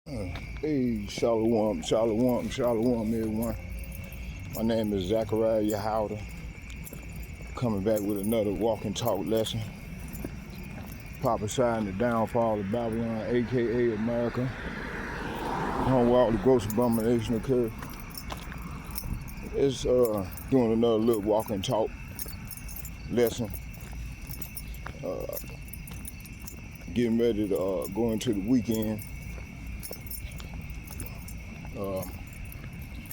Hey, shalom, shalom, shalom, everyone. My name is Zachariah Yahouda, coming back with another walk and talk lesson, prophesying the downfall of Babylon, aka America, home where all the gross abomination occur. It's doing another little walk and talk lesson, getting ready to go into the weekend.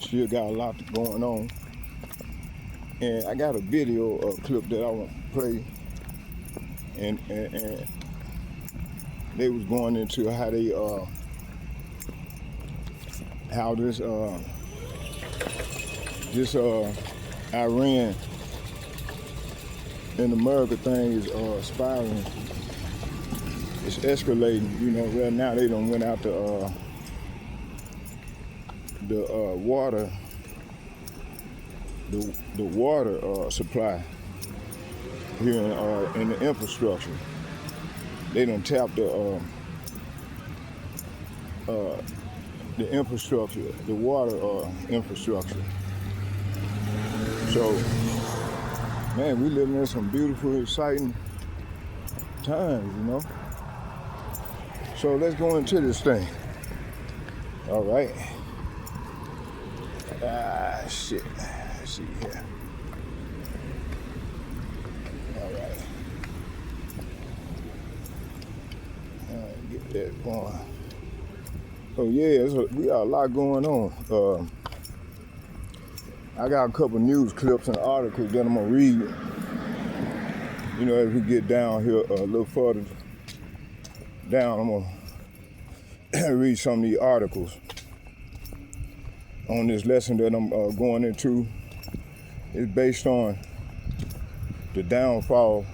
Still got a lot going on, and I got a video clip that I want to play, and they was going into how they how this Iran and America thing is spiraling. It's escalating. You know, right now they done went out the water, the water supply here in the infrastructure. They done tapped the infrastructure, the water infrastructure. So, man, we living in some beautiful, exciting times, you know. So let's go into this thing. All right. Shit. Let's see here. All right. Get that going. Oh yeah, we got a lot going on. I got a couple news clips and articles that I'm gonna read. You know, as we get down here a little further down, I'm gonna read some of these articles on this lesson that I'm going into. It's based on the downfall.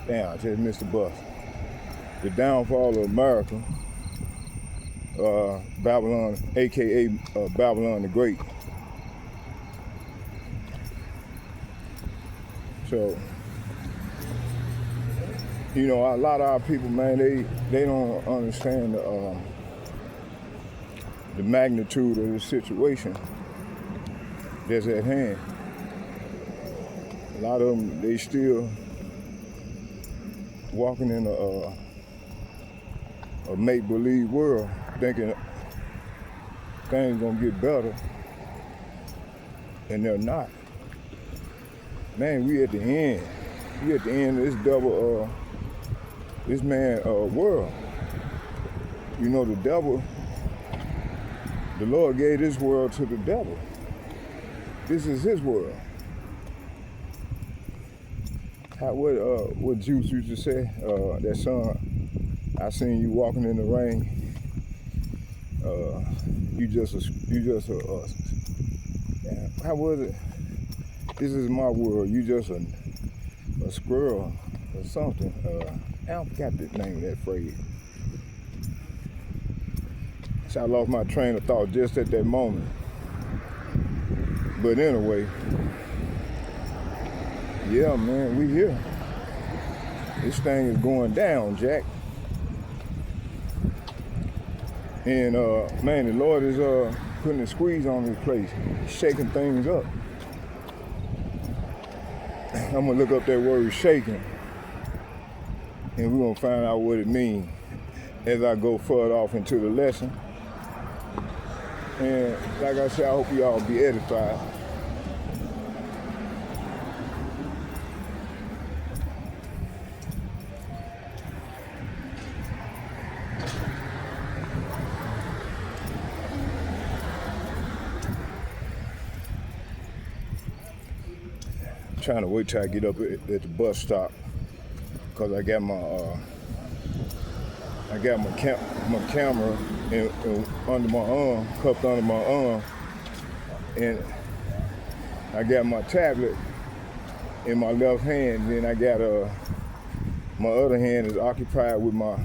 Damn, I just missed the bus. The downfall of America, Babylon, aka Babylon the Great. So, you know, a lot of our people, man, they don't understand the magnitude of the situation that's at hand. A lot of them, they still walking in a make-believe world, thinking things gonna get better, and they're not. Man, we at the end. We at the end of this double, this man world. You know, the devil, the Lord gave this world to the devil. This is his world. What Juice used to say, that song, I seen you walking in the rain. How was it? This is my world. You just a squirrel or something. I forgot the name of that phrase. So I lost my train of thought just at that moment. But anyway, yeah, man, we here. This thing is going down, Jack. And man, the Lord is putting a squeeze on this place, shaking things up. I'm gonna look up that word shaking, and we're gonna find out what it means as I go further off into the lesson. And like I said, I hope you all be edified. Trying to wait till I get up at the bus stop, cause I got my camera under my arm, cupped under my arm, and I got my tablet in my left hand. And then I got my other hand is occupied with my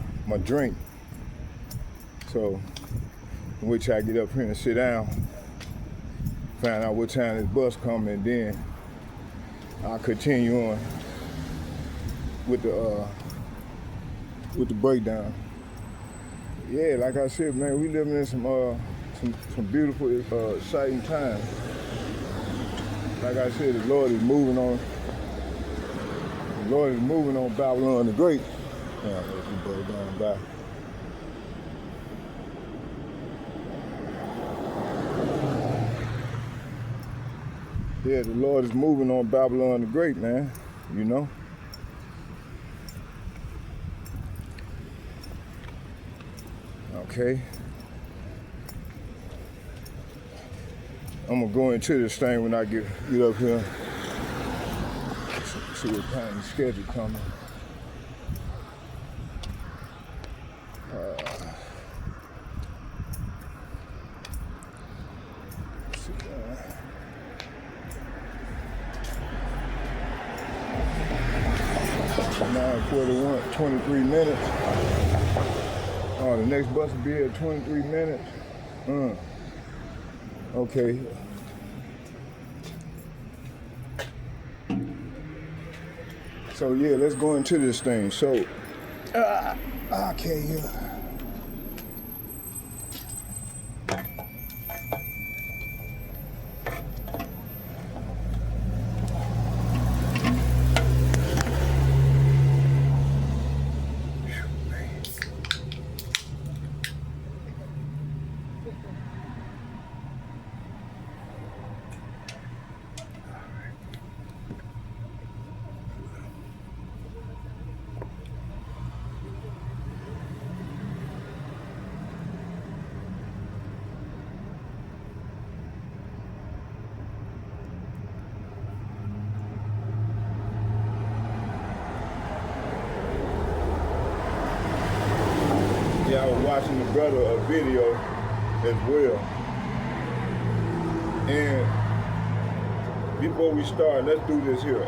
drink. So wait till I get up here and sit down, find out what time this bus coming, and then I'll continue on with the breakdown. Yeah, like I said, man, we living in some beautiful, exciting times. Like I said, the Lord is moving on. The Lord is moving on Babylon the Great. Yeah, let you brother going by. Yeah, the Lord is moving on Babylon the Great, man. You know. Okay. I'm gonna go into this thing when I get up here. See what kind of schedule coming. See, 9:41, 23 minutes. Oh, the next bus will be at 23 minutes. Okay. So yeah, let's go into this thing. So, I can't hear. Yeah, I was watching the brother a video as well. And before we start, let's do this here.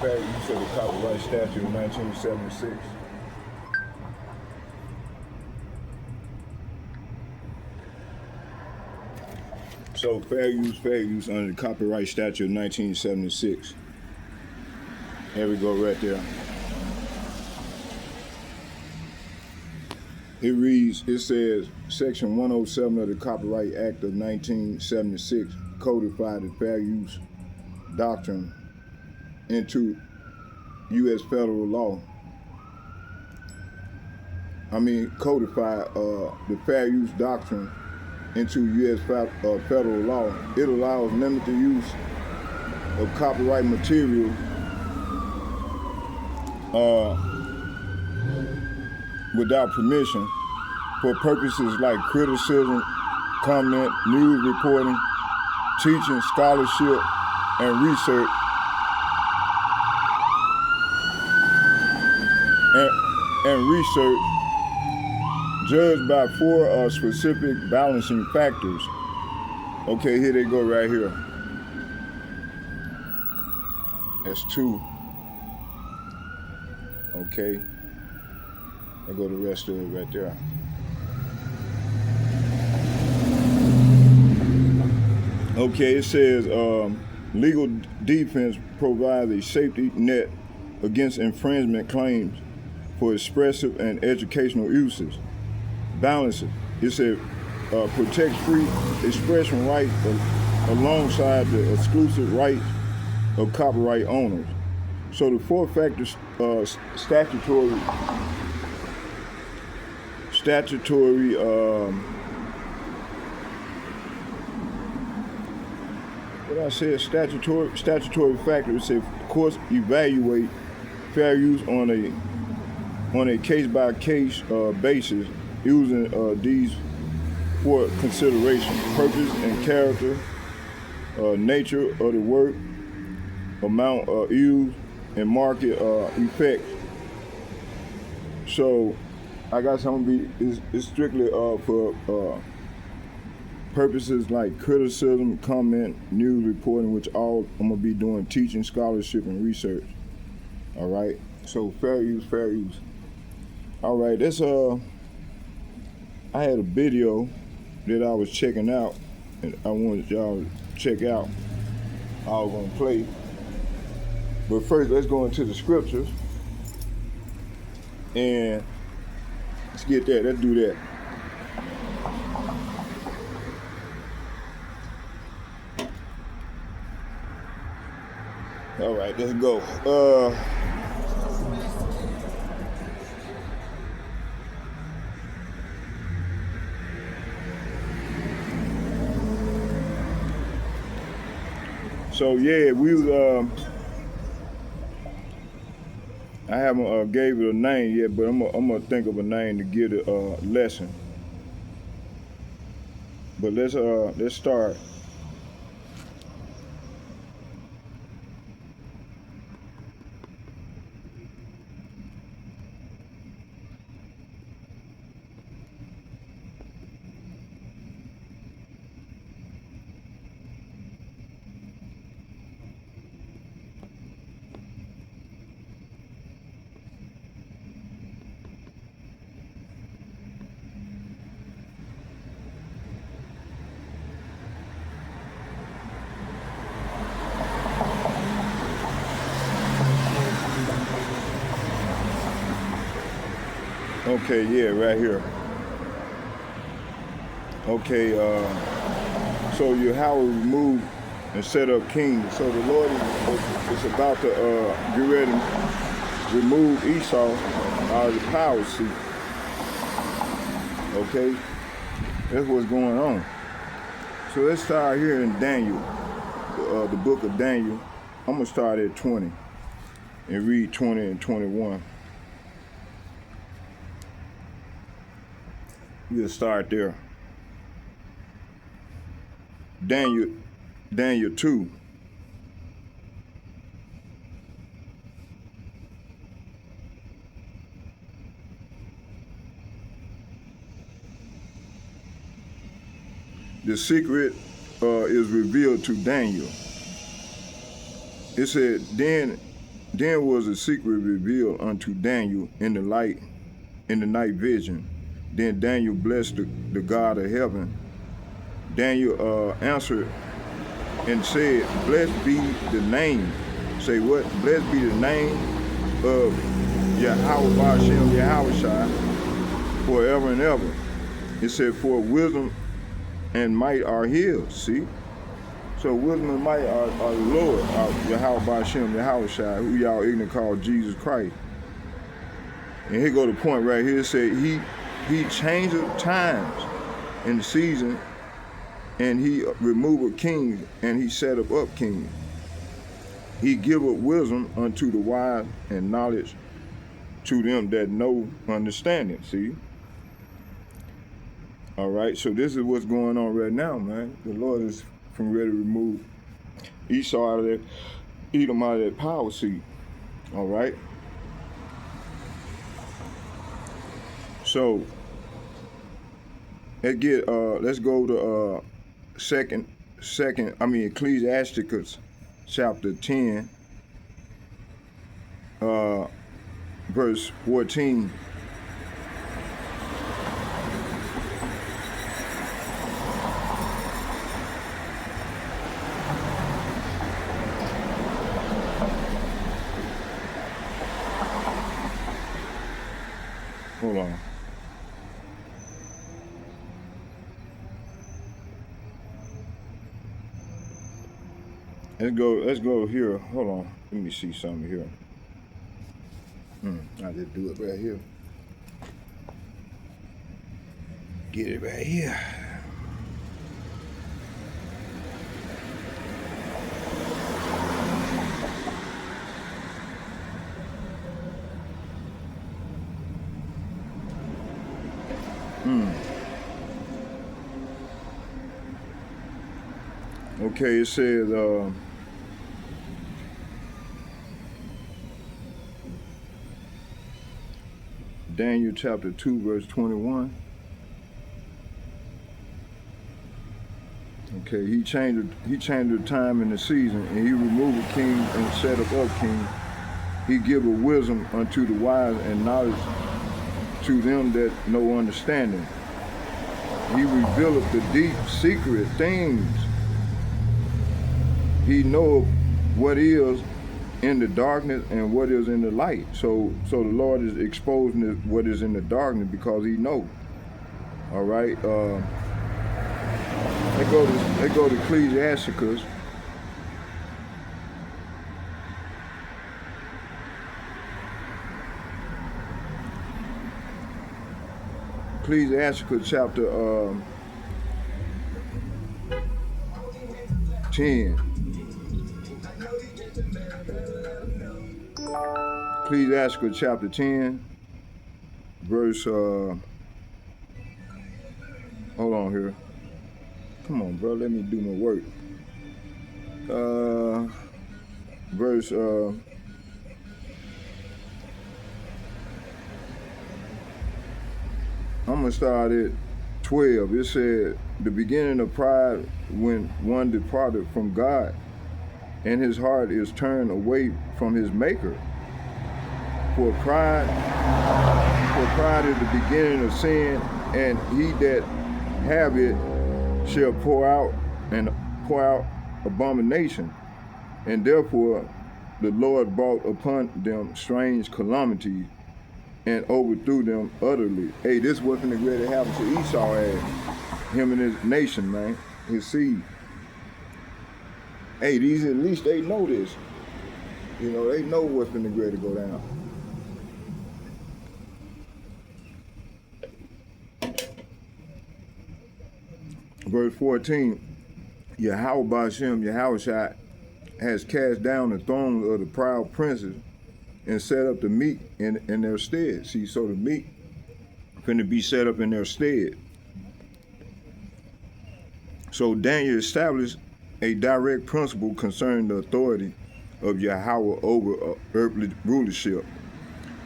Fair use of the copyright statute of 1976. So fair use under the copyright statute of 1976. There we go right there. It says, Section 107 of the Copyright Act of 1976 codified the fair use doctrine into U.S. federal law. Codified the fair use doctrine into U.S. federal law. It allows limited use of copyright material without permission for purposes like criticism, comment, news reporting, teaching, scholarship, and research, judged by 4 specific balancing factors. Okay, here they go right here. That's 2. Okay. I go the rest of it right there. Okay, it says legal defense provides a safety net against infringement claims for expressive and educational uses. Balances. It says protects free expression rights alongside the exclusive rights of copyright owners. So the 4 factors statutory statutory factors say courts evaluate fair use on a case-by-case basis using these for consideration: purpose and character, nature of the work, amount of use, and market effect. So I got something it's strictly for Purposes like criticism, comment, news reporting, which all I'm gonna be doing teaching, scholarship, and research. All right. So fair use, fair use. All right. That's I had a video that I was checking out, and I wanted y'all to check out. I was gonna play, but first let's go into the scriptures, and let's get that. Let's do that. All right, let's go. So yeah, we was I haven't gave it a name yet, but I'm gonna think of a name to give it a lesson. But let's start. Okay, yeah, right here. Okay, so Yahweh removed and set up kings. So the Lord is about to get ready to remove Esau out of the power seat. Okay, that's what's going on. So let's start here in Daniel, the book of Daniel. I'm gonna start at 20 and read 20 and 21. We'll start there. Daniel 2. The secret is revealed to Daniel. It said, then was a secret revealed unto Daniel in the night vision. Then Daniel blessed the God of heaven. Daniel answered and said, blessed be the name. Say what? Blessed be the name of Yahweh Ba'ashem Yahushua forever and ever. It said, for wisdom and might are his. See? So wisdom and might are the Lord, Yahweh Ba'ashem Yahushua, who y'all ignorant call Jesus Christ. And here go the point right here. It said he changeth times in the season, and he removeth kings, and he set up kings. He giveth wisdom unto the wise, and knowledge to them that know understanding. See? All right, so this is what's going on right now, man. The Lord is from ready to remove Esau out of that, Edom out of that power seat. All right. So let's go to Ecclesiasticus chapter 10, verse 14. Hold on. Let's go here. Hold on. Let me see something here. I just do it right here. Get it right here. Okay, it says, Daniel chapter 2, verse 21. Okay, he changed the time and the season, and he removed kings and set up kings. He giveth wisdom unto the wise and knowledge to them that know understanding. He revealeth the deep secret things. He knoweth what is in the darkness and what is in the light. So the Lord is exposing what is in the darkness because he knows. All right. Let's go to Ecclesiasticus. Ecclesiasticus chapter 10. Ecclesiasticus chapter 10, verse, hold on here. Come on, bro, let me do my work. Verse, I'm going to start at 12. It said, the beginning of pride when one departed from God, and his heart is turned away from his maker. For pride is the beginning of sin, and he that have it shall pour out abomination. And therefore the Lord brought upon them strange calamities and overthrew them utterly. Hey, this wasn't the great that happened to Esau and him and his nation, man, his seed. Hey, these at least they know this. You know, they know what's been the great to go down. Verse 14, Yahweh Ba'ashem, Yahushua, has cast down the thrones of the proud princes and set up the meek in their stead. See, so the meek finna be set up in their stead. So Daniel established a direct principle concerning the authority of Yahweh over earthly rulership.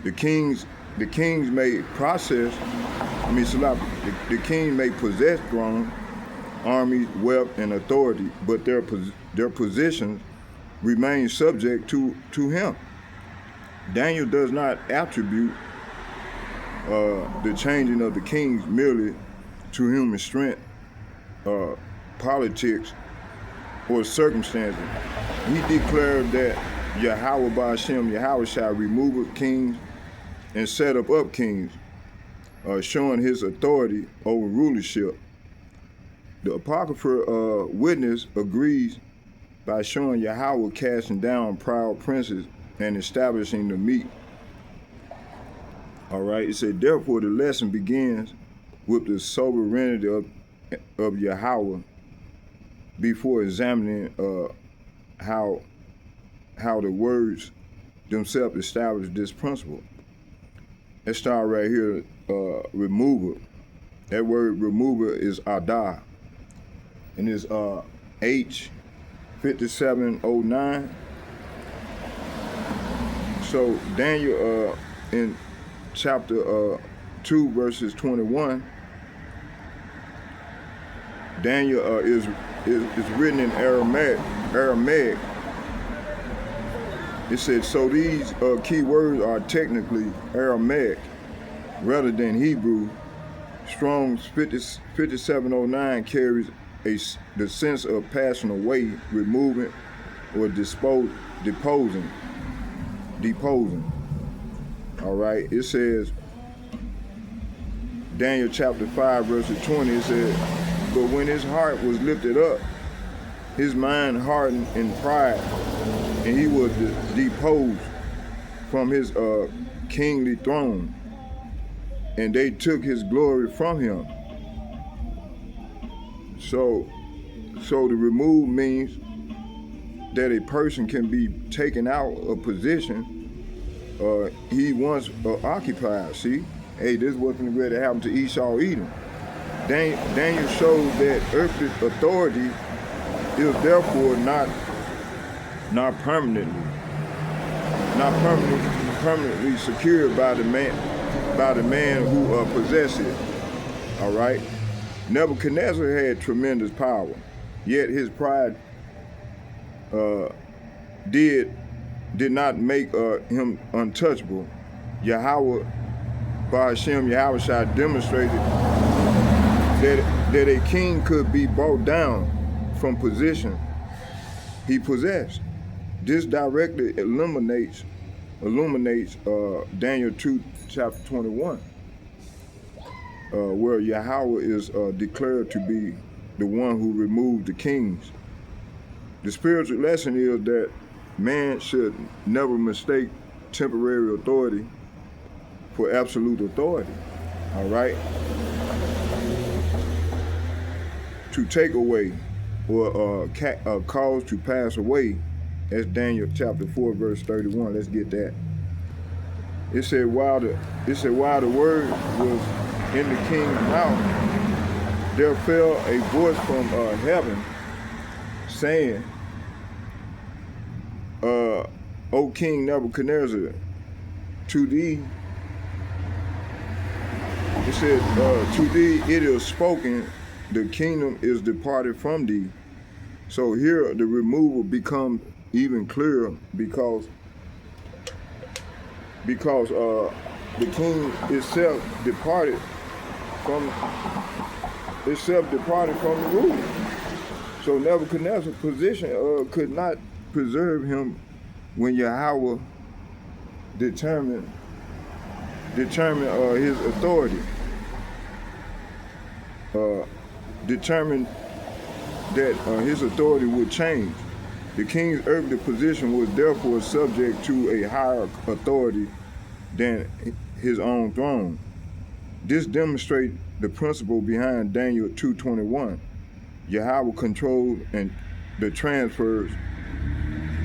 The kings may the king may possess thrones, armies, wealth, and authority, but their positions remain subject to him. Daniel does not attribute the changing of the kings merely to human strength, politics, or circumstances. He declared that Yahweh Ba'ashem, Yahweh shall remove kings and set up kings, showing his authority over rulership. The Apocrypha witness agrees by showing Yahweh casting down proud princes and establishing the meek. All right, it said, therefore the lesson begins with the sovereignty of Yahweh before examining how the words themselves establish this principle. Let's start right here, remover. That word remover is adah, and it's H5709. So Daniel in chapter 2 verses 21, Daniel is written in Aramaic. It said, so these key words are technically Aramaic rather than Hebrew. Strong's 5709 carries the sense of passing away, removing, or deposing. All right, it says, Daniel chapter 5 verse 20, it says, but when his heart was lifted up, his mind hardened in pride, and he was deposed from his kingly throne, and they took his glory from him. So to remove means that a person can be taken out of position he once occupied. See, hey, this wasn't ready to happen to Esau either. Daniel shows that earthly authority is therefore not permanently secured by the man who possessed it. All right. Nebuchadnezzar had tremendous power. Yet his pride did not make him untouchable. Yahweh, by Hashem, Yahweh Shai demonstrated that a king could be brought down from position he possessed. This directly illuminates Daniel 2, chapter 21, where Yahweh is declared to be the one who removed the kings. The spiritual lesson is that man should never mistake temporary authority for absolute authority, all right? To take away or cause to pass away, that's Daniel chapter 4, verse 31. Let's get that. It said while the word was in the king's mouth, there fell a voice from heaven saying, O King Nebuchadnezzar, to thee, it said, to thee it is spoken, the kingdom is departed from thee. So here the removal becomes even clearer because the king itself departed from the ruler. So Nebuchadnezzar's position could not preserve him when Yahweh determined his authority, determined that his authority would change. The king's earthly position was therefore subject to a higher authority than his own throne. This demonstrates the principle behind Daniel 2:21. Yahweh controlled and the transfer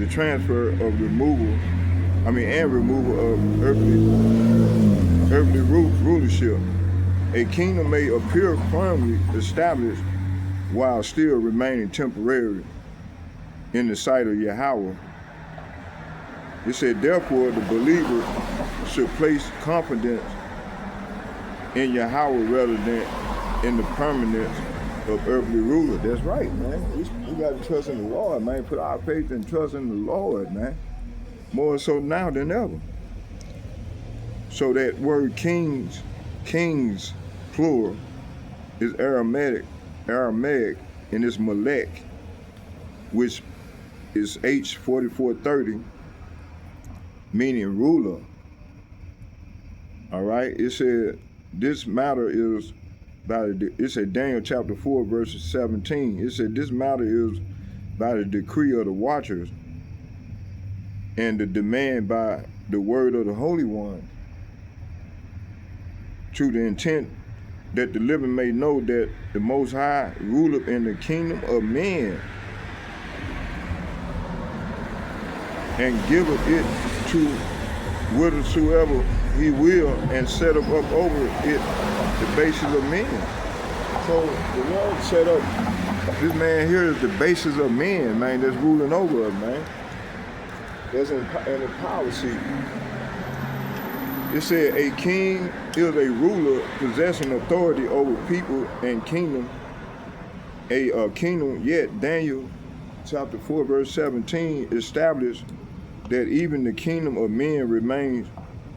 of removal of earthly rulership. A kingdom may appear firmly established while still remaining temporary in the sight of Yahweh. It said, therefore, the believer should place confidence in Yahweh rather than in the permanence of earthly ruler. That's right, man. We got to trust in the Lord, man. Put our faith and trust in the Lord, man. More so now than ever. So that word kings, plural, is Aramaic, and it's Melech, which is H4430, meaning ruler. All right, it said this matter is it said Daniel chapter 4, verses 17. It said this matter is by the decree of the watchers and the demand by the word of the Holy One, to the intent that the living may know that the Most High ruleth in the kingdom of men and giveth it to whithersoever he will, and set up over it the basis of men. So the Lord set up, this man here is the basis of men, man, that's ruling over us, man. That's in the policy. It said a king is a ruler possessing authority over people and kingdom. A kingdom, yet Daniel chapter 4, verse 17 established that even the kingdom of men remains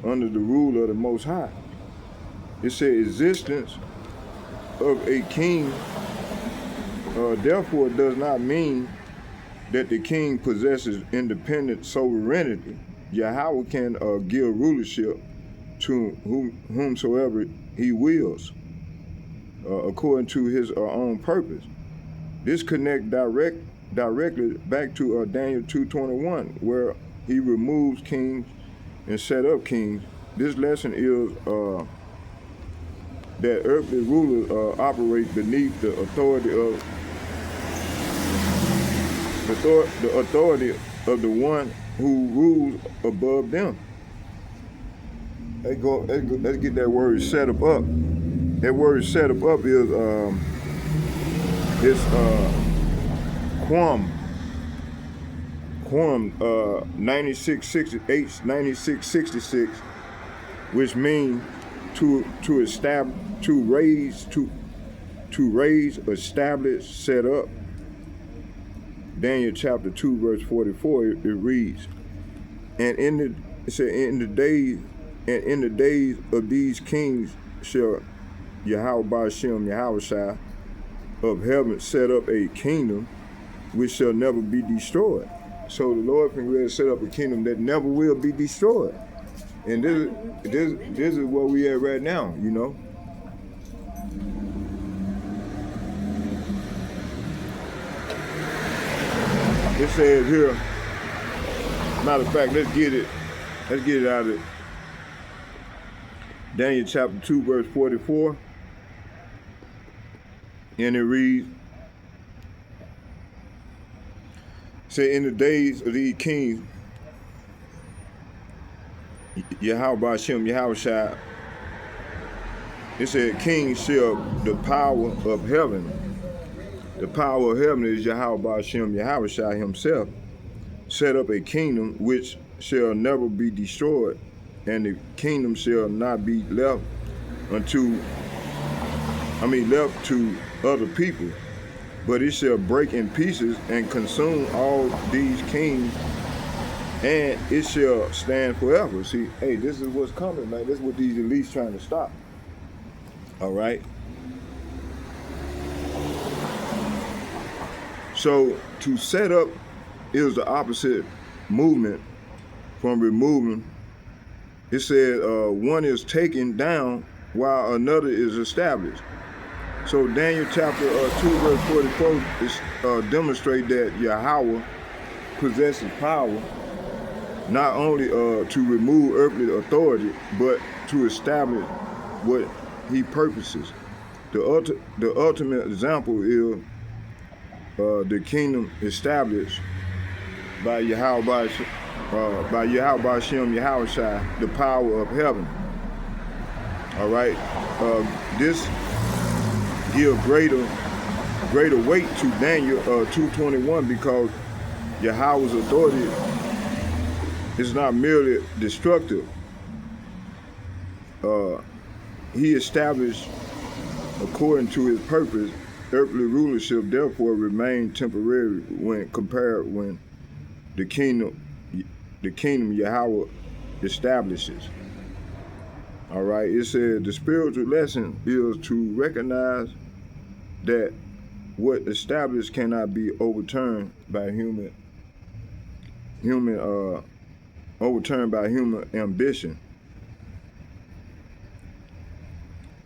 under the rule of the Most High. It said existence of a king therefore does not mean that the king possesses independent sovereignty. Yahweh can give rulership to whomsoever he wills, according to his own purpose. This connects directly back to Daniel 2:21, where he removes kings and set up kings. This lesson is that earthly rulers operate beneath the authority of the one who rules above them. Let's get that word set up. That word set up is Quam 9666, which means to establish, to raise, establish, set up. Daniel chapter 2, verse 44, it reads, and it said, in the days of these kings shall Yahweh Ba'ashem, Yahushua of heaven set up a kingdom which shall never be destroyed. So the Lord can really set up a kingdom that never will be destroyed. And this is where we at right now, you know. It says here, matter of fact, let's get it out of it. Daniel chapter 2, verse 44. And it reads, say, in the days of these kings, Yahweh Ba'ashem, Yahushua, it said, kings shall the power of heaven. The power of heaven is Yahweh Ba'ashem, Yahushua himself, set up a kingdom which shall never be destroyed, and the kingdom shall not be left to other people, but it shall break in pieces and consume all these kings, and it shall stand forever. See, hey, this is what's coming, man. This is what these elites trying to stop. All right. So to set up is the opposite movement from removing. It said one is taken down while another is established. So Daniel chapter 2 verse 44 is demonstrate that Yahweh possesses power not only to remove earthly authority, but to establish what he purposes. The ultimate example is the kingdom established by Yahweh Ba'ashem, Yahushua, the power of heaven. All right, this give greater weight to Daniel 2:21, because Yahweh's authority is not merely destructive. He established according to his purpose. Earthly rulership therefore remained temporary when compared when the kingdom Yahweh establishes. All right, it says the spiritual lesson is to recognize that what established cannot be overturned by human ambition.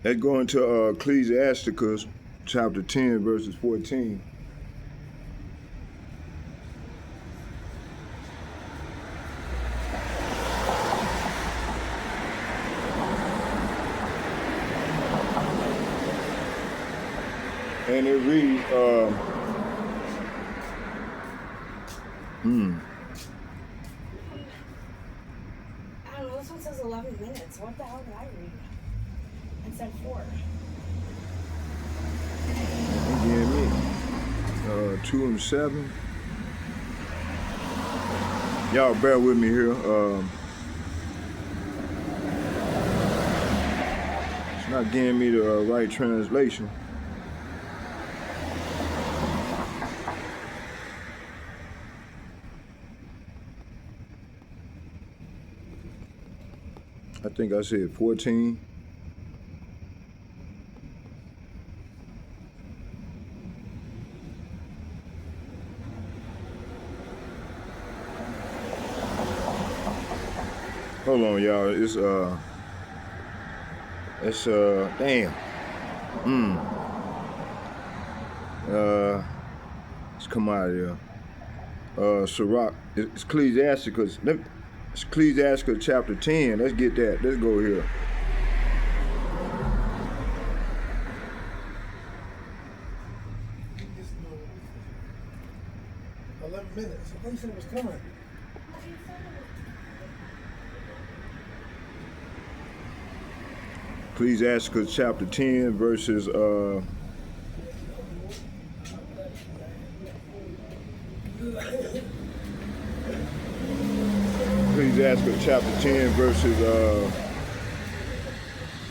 Let's go into Ecclesiasticus chapter 10, verses 14. And it reads, I don't know, this one says 11 minutes. What the hell did I read? It said 4. Again, me. 2 and 7. Y'all bear with me here. It's not giving me the right translation. I think I said 14. Hold on, y'all. It's damn. Let's come out of here. Sirach. It's Ecclesiasticus. It's Ecclesiasticus chapter 10. Let's get that. Let's go here. It's 11 minutes. I thought you said it was coming. Ecclesiasticus chapter 10, verses Ecclesiasticus chapter 10, verses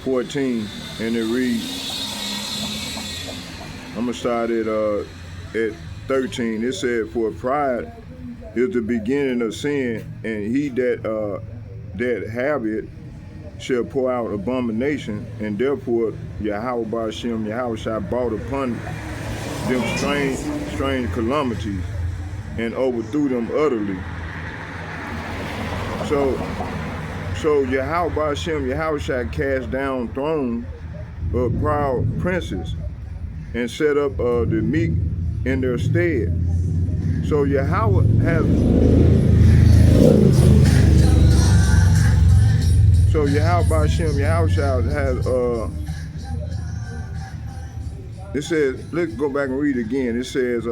14, and it reads, I'm gonna start at 13, it said, "For pride is the beginning of sin, and he that have it shall pour out abomination, and therefore Yahweh Ba'ashem, Yahweh shall brought upon them strange calamities, and overthrew them utterly." So Yahweh Ba'ashem, Yahweh shall cast down thrones of proud princes, and set up the meek in their stead. So Yahweh has. So Yahweh Ba'ashem, Yahweh shall has. It says, let's go back and read it again. It says.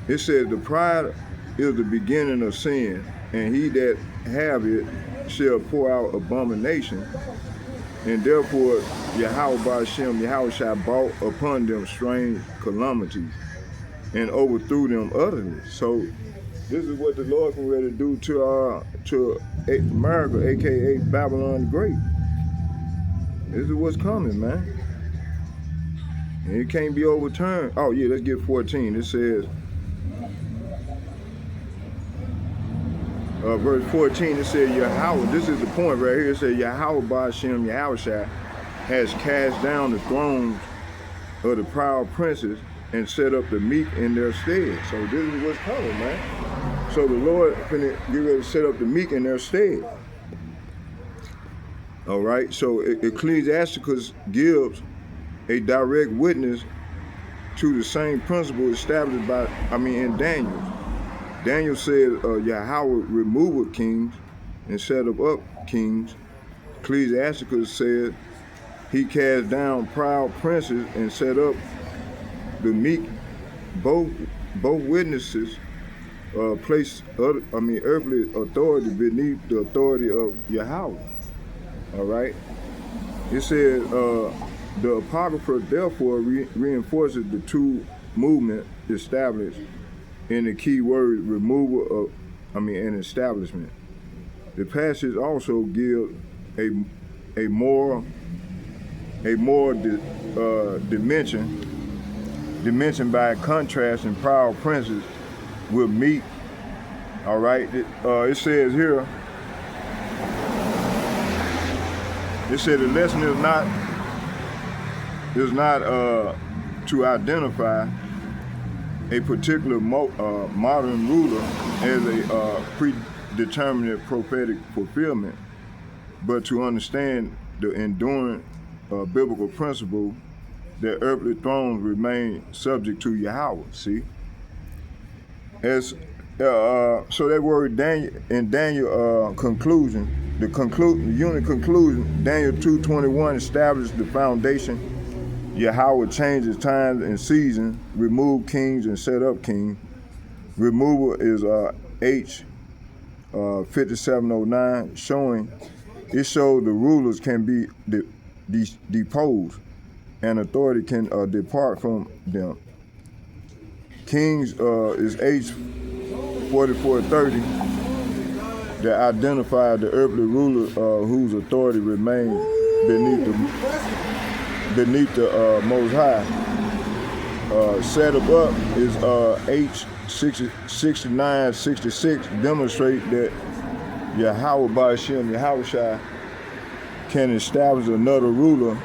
It says, "The pride is the beginning of sin, and he that have it shall pour out abomination, and therefore Yahweh Ba'ashem, Yahweh shall brought upon them strange calamities, and overthrew them utterly." So this is what the Lord can ready to do to America, aka Babylon the Great. This is what's coming, man. And it can't be overturned. Oh yeah, let's get 14. It says, verse 14, it says, Yahweh, this is the point right here. It says, "Yahweh Ba'ashem, Yahweh has cast down the thrones of the proud princes, and set up the meek in their stead." So this is what's coming, man. So the Lord finna get ready to set up the meek in their stead. All right. So Ecclesiasticus gives a direct witness to the same principle established in Daniel. Daniel said, Yahweh removed kings and set up kings. Ecclesiasticus said he cast down proud princes and set up the meek. Both witnesses placed earthly authority beneath the authority of Yahweh. All right. It says the Apocrypha therefore reinforces the two movements established in the key word removal and establishment. The passage also gives a more dimension by contrasting proud princes with meek. All right. It says here. It said the lesson is not to identify a particular modern ruler as a predetermined prophetic fulfillment, but to understand the enduring biblical principle that earthly thrones remain subject to Yahweh. See, so that word Daniel conclusion, the unit conclusion, Daniel 2:21 established the foundation. Yahweh changes times and seasons, remove kings and set up kings. Removal is H 5709, it shows the rulers can be deposed and authority can depart from them. Kings is H 4430 that identify the earthly ruler whose authority remains beneath the Most High. Set up is H 6966, demonstrate that Yahweh Ba'ashem, Yahweh can establish another ruler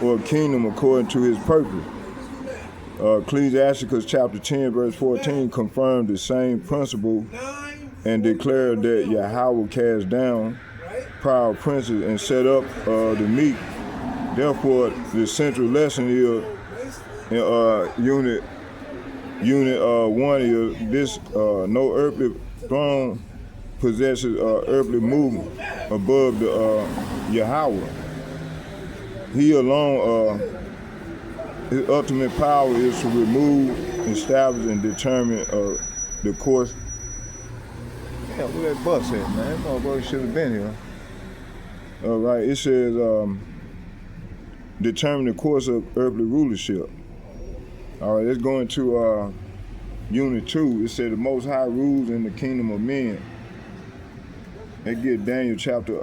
or kingdom according to his purpose. Ecclesiasticus chapter 10 verse 14 confirmed the same principle and declared that Yahweh cast down proud princes and set up the meek. Therefore, the central lesson is unit 1 is this: no earthly throne possesses earthly movement above the Yahweh. He alone, his ultimate power is to remove, establish, and determine the course. Yeah, where that bus at, man? That motherfucker should have been here. All right, it says determine the course of earthly rulership. All right, let's go into unit 2. It said the Most High rules in the kingdom of men. Let's get Daniel chapter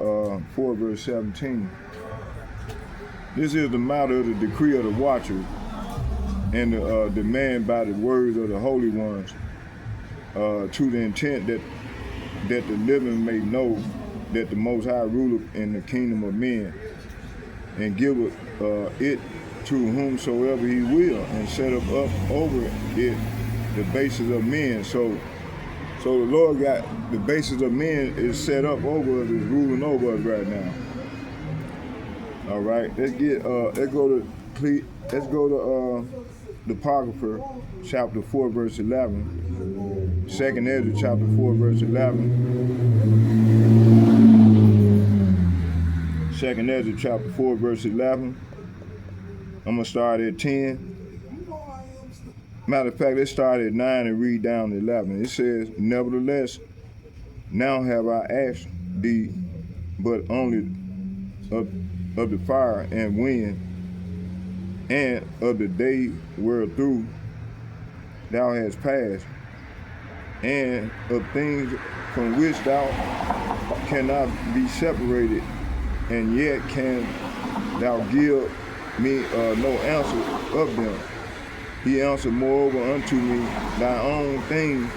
4 verse 17. This is the matter of the decree of the watchers and the demand by the words of the holy ones, to the intent that the living may know that the Most High ruleth in the kingdom of men, and giveth it to whomsoever he will, and set up over it the basis of men. So the Lord got the basis of men is set up over us, is ruling over us right now. All right, let's go to the Apocrypha, chapter 4, verse 11. Second Ezra, chapter 4, verse 11. Second Ezra, chapter 4, verse 11. I'm gonna start at 10. Matter of fact, let's start at 9 and read down to 11. It says, "Nevertheless, now have I asked thee, but only of the fire and wind, and of the day wherethrough thou hast passed, and of things from which thou cannot be separated, and yet can thou give me no answer of them. He answered moreover unto me, thy own things,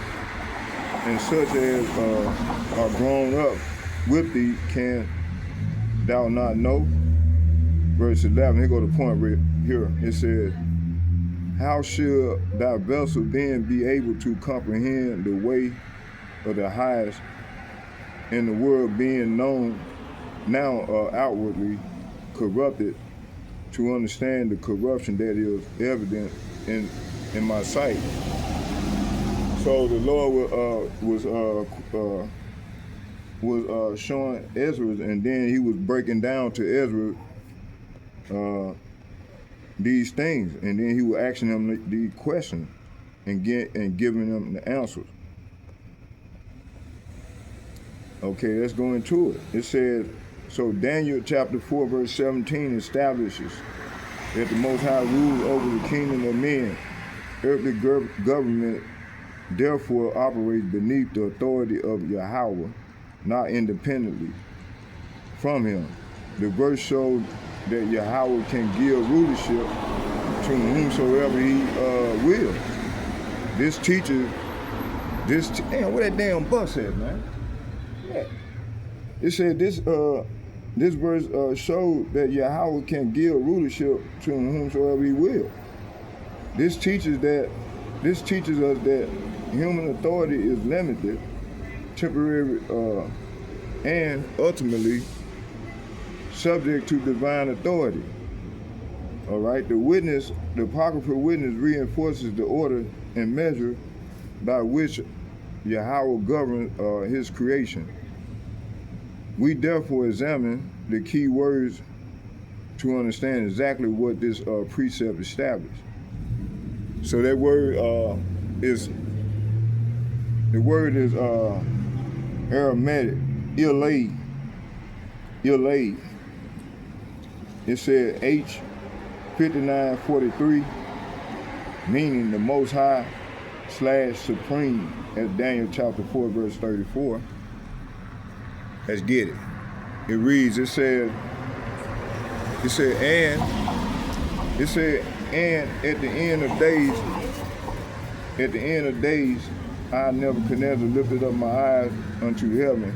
and such as are grown up with thee, can thou not know?" Verse 11, here go the point right here. It says, "How should thy vessel then be able to comprehend the way of the highest in the world, being known now outwardly corrupted, to understand the corruption that is evident in my sight?" So the Lord was showing Ezra, and then he was breaking down to Ezra these things, and then he was asking them the questions and giving them the answers. Okay, let's go into it. It says, so Daniel chapter 4 verse 17 establishes that the Most High rules over the kingdom of men. Earthly government therefore operates beneath the authority of Yahweh, not independently from him. The verse shows that Yahweh can give rulership to whomsoever he will. This teaches, damn, where that damn bus at, man? Yeah. It said this verse shows that Yahweh can give rulership to whomsoever he will. This teaches us that human authority is limited, temporary, and ultimately subject to divine authority. All right, the Apocryphal witness reinforces the order and measure by which Yahweh governs his creation. We therefore examine the key words to understand exactly what this precept established. So that word is Aramaic, ilay. It said H5943, meaning the Most High / Supreme, as Daniel chapter 4 verse 34. Let's get it. It reads, and at the end of days, I Nebuchadnezzar lifted up my eyes unto heaven,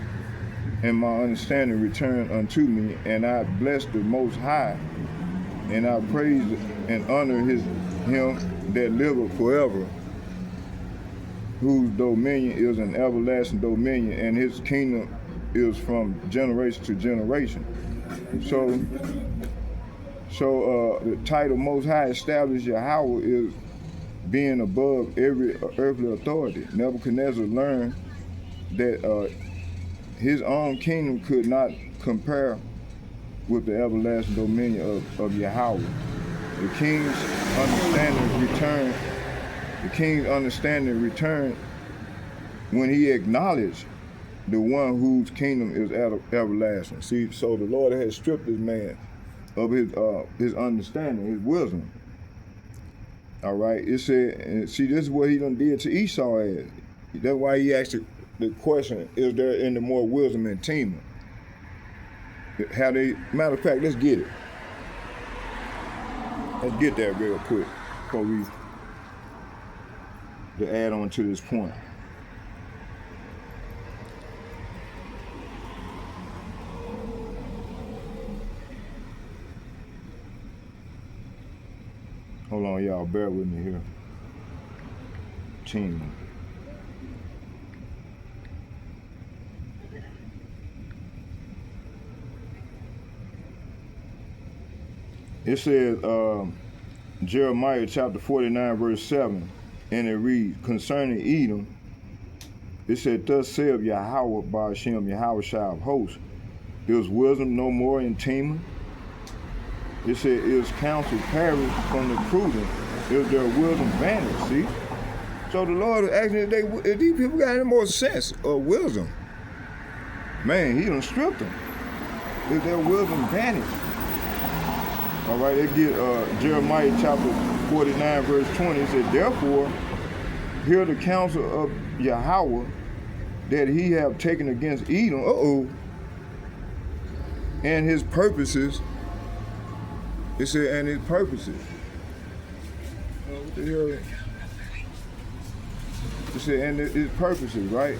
and my understanding returned unto me, and I blessed the Most High, and I praised and honored him that liveth forever, whose dominion is an everlasting dominion, and his kingdom is from generation to generation. So the title Most High established Yahweh is being above every earthly authority. Nebuchadnezzar learned that his own kingdom could not compare with the everlasting dominion of Yahweh. The king's understanding returned when he acknowledged the one whose kingdom is everlasting. See, so the Lord has stripped this man of his understanding, his wisdom. All right, it said, and see, this is what he done did to Esau as. That's why he asked the question, is there any more wisdom in Tema? Matter of fact, let's get it. Let's get that real quick before we to add on to this point. Hold on, y'all, bear with me here. Team. It says, Jeremiah chapter 49, verse 7, and it reads, concerning Edom, it said, thus saith Yahweh Ba'ashem, Yahweh Shai of hosts, is wisdom no more in Teman? It said, is counsel perished from the prudent? Is their wisdom vanished? See? So the Lord is asking if these people got any more sense or wisdom. Man, he done stripped them. Is their wisdom vanished? All right, they get Jeremiah chapter 49, verse 20. It said, therefore, hear the counsel of Yahweh that he have taken against Edom, and his purposes. It said, and his purposes. What the hell? It said, and his purposes, right?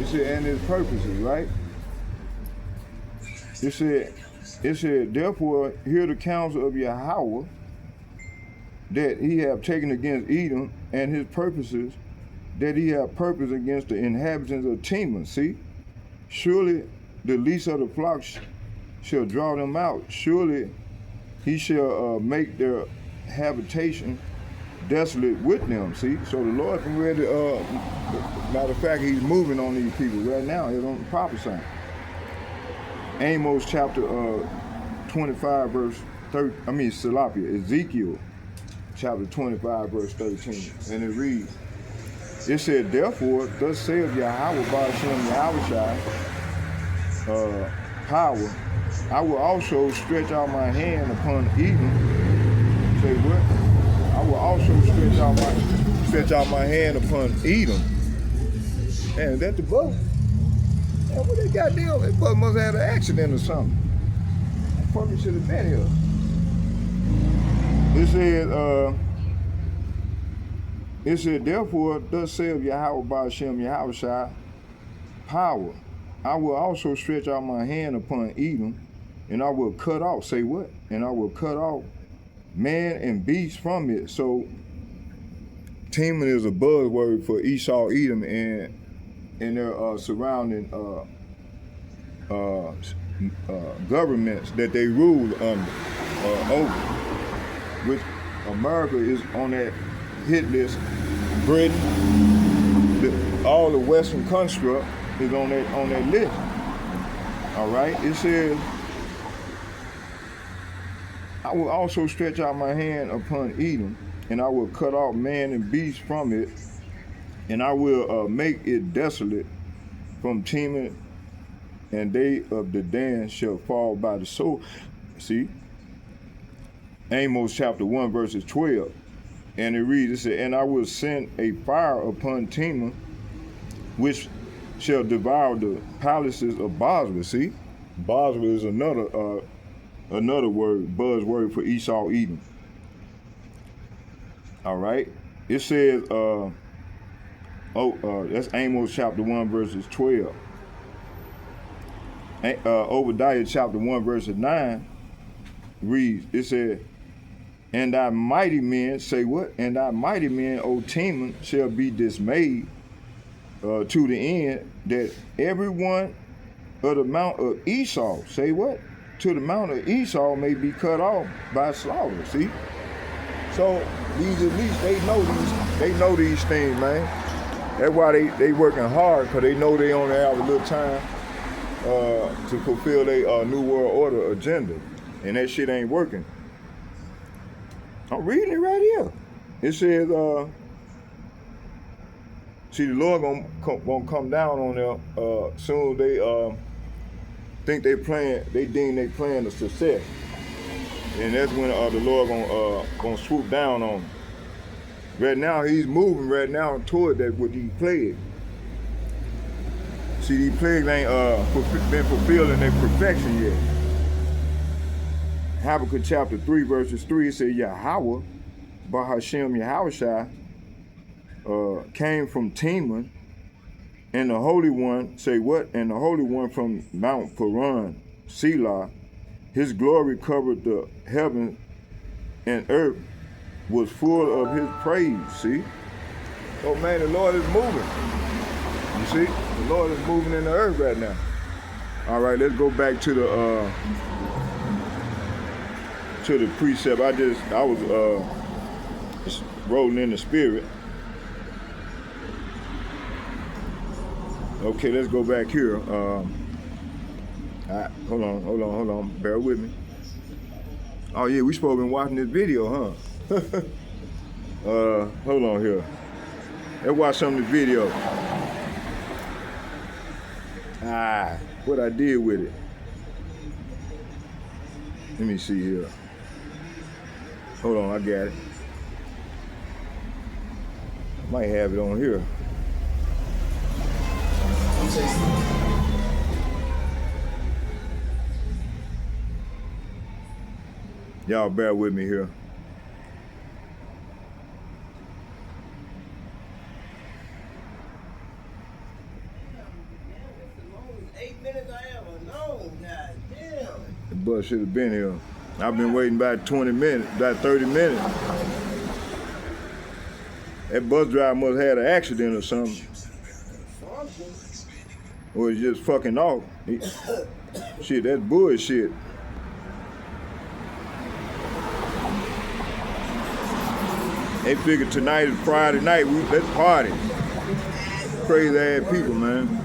It said, and his purposes, right? It said, therefore, hear the counsel of Yahweh that he have taken against Edom, and his purposes that he have purposed against the inhabitants of Teman. See? Surely the least of the flocks shall draw them out. Surely he shall make their habitation desolate with them. See? So the Lord can ready, matter of fact, he's moving on these people right now. He's on prophesying. Amos chapter 25, verse 30, Salapia, Ezekiel chapter 25, verse 13. And it reads, it said, therefore, thus saith Yahweh Ba'ashem Yahweh Shai, power, I will also stretch out my hand upon Edom. Say what? I will also stretch out my hand upon Edom. Man, is that the boat? Man, what they got there? That boat must have had an accident or something. That probably should have been here. It said, therefore, thus saith Yahweh Ba'ashem Yahweh Shai, power, I will also stretch out my hand upon Edom, and I will cut off, say what? And I will cut off man and beast from it. So, Teman is a buzzword for Esau, Edom, and their surrounding governments that they rule under, over, which America is on that hit list. Britain, all the Western construct is on that list. All right, it says, I will also stretch out my hand upon Edom, and I will cut off man and beast from it, and I will make it desolate from Teman, and they of the Dan shall fall by the sword. See? Amos chapter 1, verses 12. And it reads, it said, and I will send a fire upon Teman, which shall devour the palaces of Bosra. See? Bosra is another word, buzzword for Esau, Edom. All right? It says, that's Amos chapter 1, verses 12. Obadiah chapter 1, verses 9 reads, it said, and thy mighty men, say what? And thy mighty men, O Teman, shall be dismayed to the end that everyone of the mount of Esau, say what? To the mount of Esau may be cut off by slaughter, see? So these elites, they know these things, man. That's why they working hard, because they know they only have a little time to fulfill their New World Order agenda. And that shit ain't working. I'm reading it right here. It says, see, the Lord gonna come down on them soon as they think they deem they plan a success. And that's when the Lord gonna swoop down on them. Right now, he's moving right now toward that with these plagues. See, these plagues ain't been fulfilled in their perfection yet. Habakkuk chapter 3, verses 3 says, Yahweh, Bahashem Yahushai, came from Teman, and the Holy One, say what? And the Holy One from Mount Paran, Selah, his glory covered the heaven and earth was full of his praise, see? Oh man, the Lord is moving. You see? The Lord is moving in the earth right now. All right, let's go back to the precept. I was just rolling in the spirit. Okay, let's go back here. Hold on. Bear with me. Oh yeah, we supposed to be watching this video, huh? Hold on here. Let's watch some of the video. What I did with it. Let me see here. Hold on, I got it. Might have it on here. Y'all bear with me here. The bus should have been here. I've been waiting about 20 minutes, about 30 minutes. That bus driver must have had an accident or something. Or it's just fucking off. Shit, that's bullshit. They figured tonight is Friday night, let's party. Crazy ass people, man.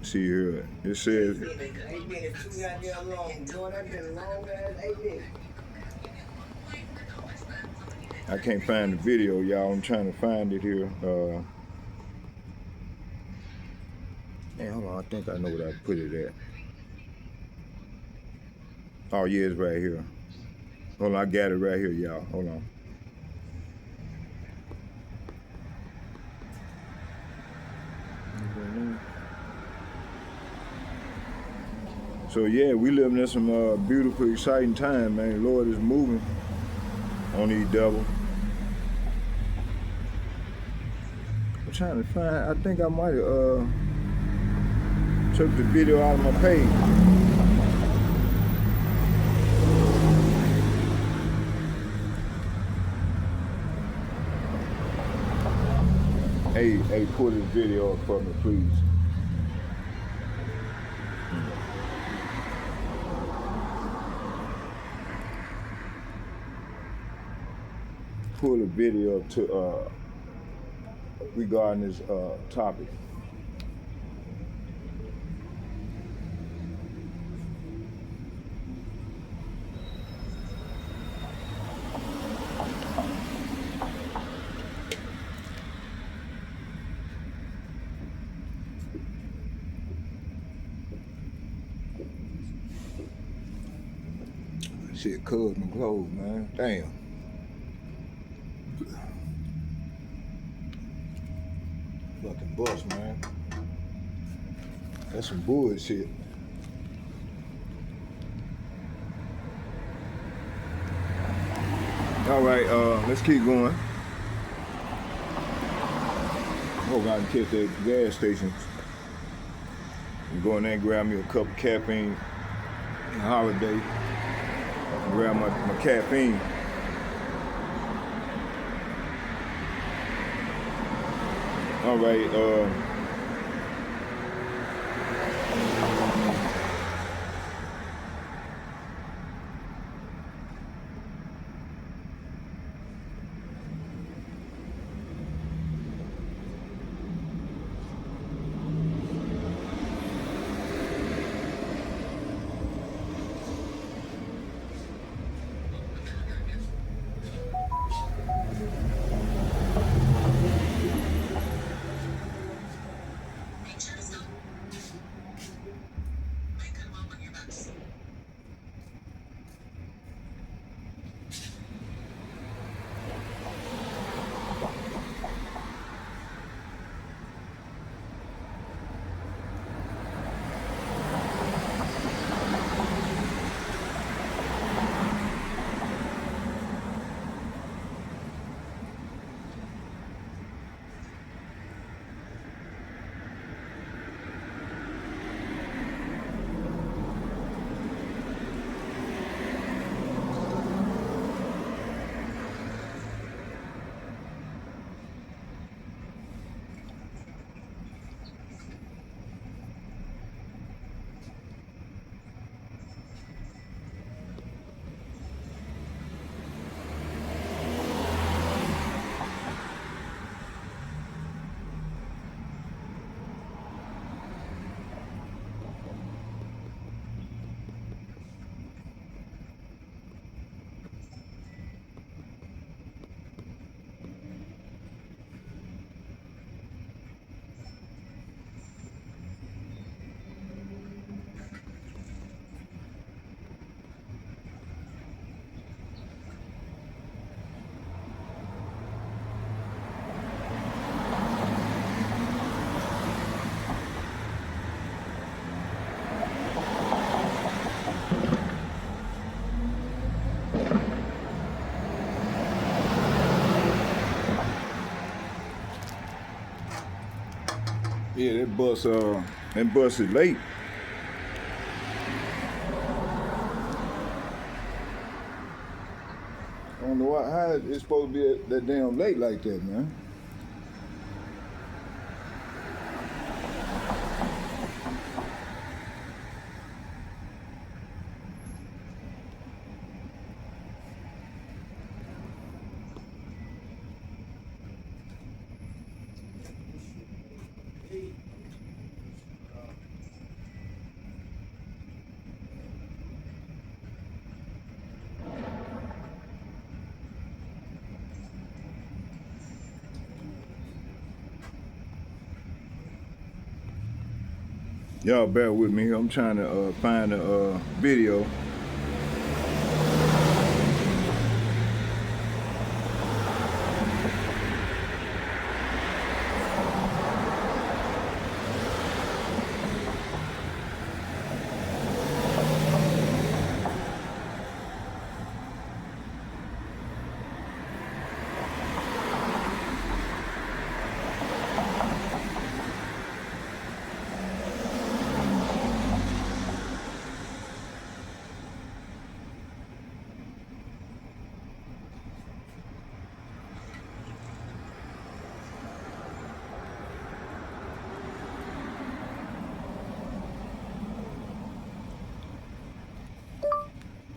See here, it says. I can't find the video, y'all. I'm trying to find it here. Hey, hold on, I think I know where I put it at. Oh yeah, it's right here. Hold on, I got it right here, y'all. Hold on. So yeah, we living in some beautiful, exciting time, man. The Lord is moving on these devils. I'm trying to find, I think I might have took the video out of my page. Hey, pull this video up for me, please. Pull a video up to regarding this topic. Shit, covered my clothes, man. Damn. Fucking bus, man. That's some bullshit. All right, let's keep going. Hope I can catch that gas station. I'm going there and grab me a cup of caffeine. Holiday. Grab my caffeine. All right, Yeah, that bus is late. I don't know how it's supposed to be that damn late like that, man. Y'all bear with me. I'm trying to find a video.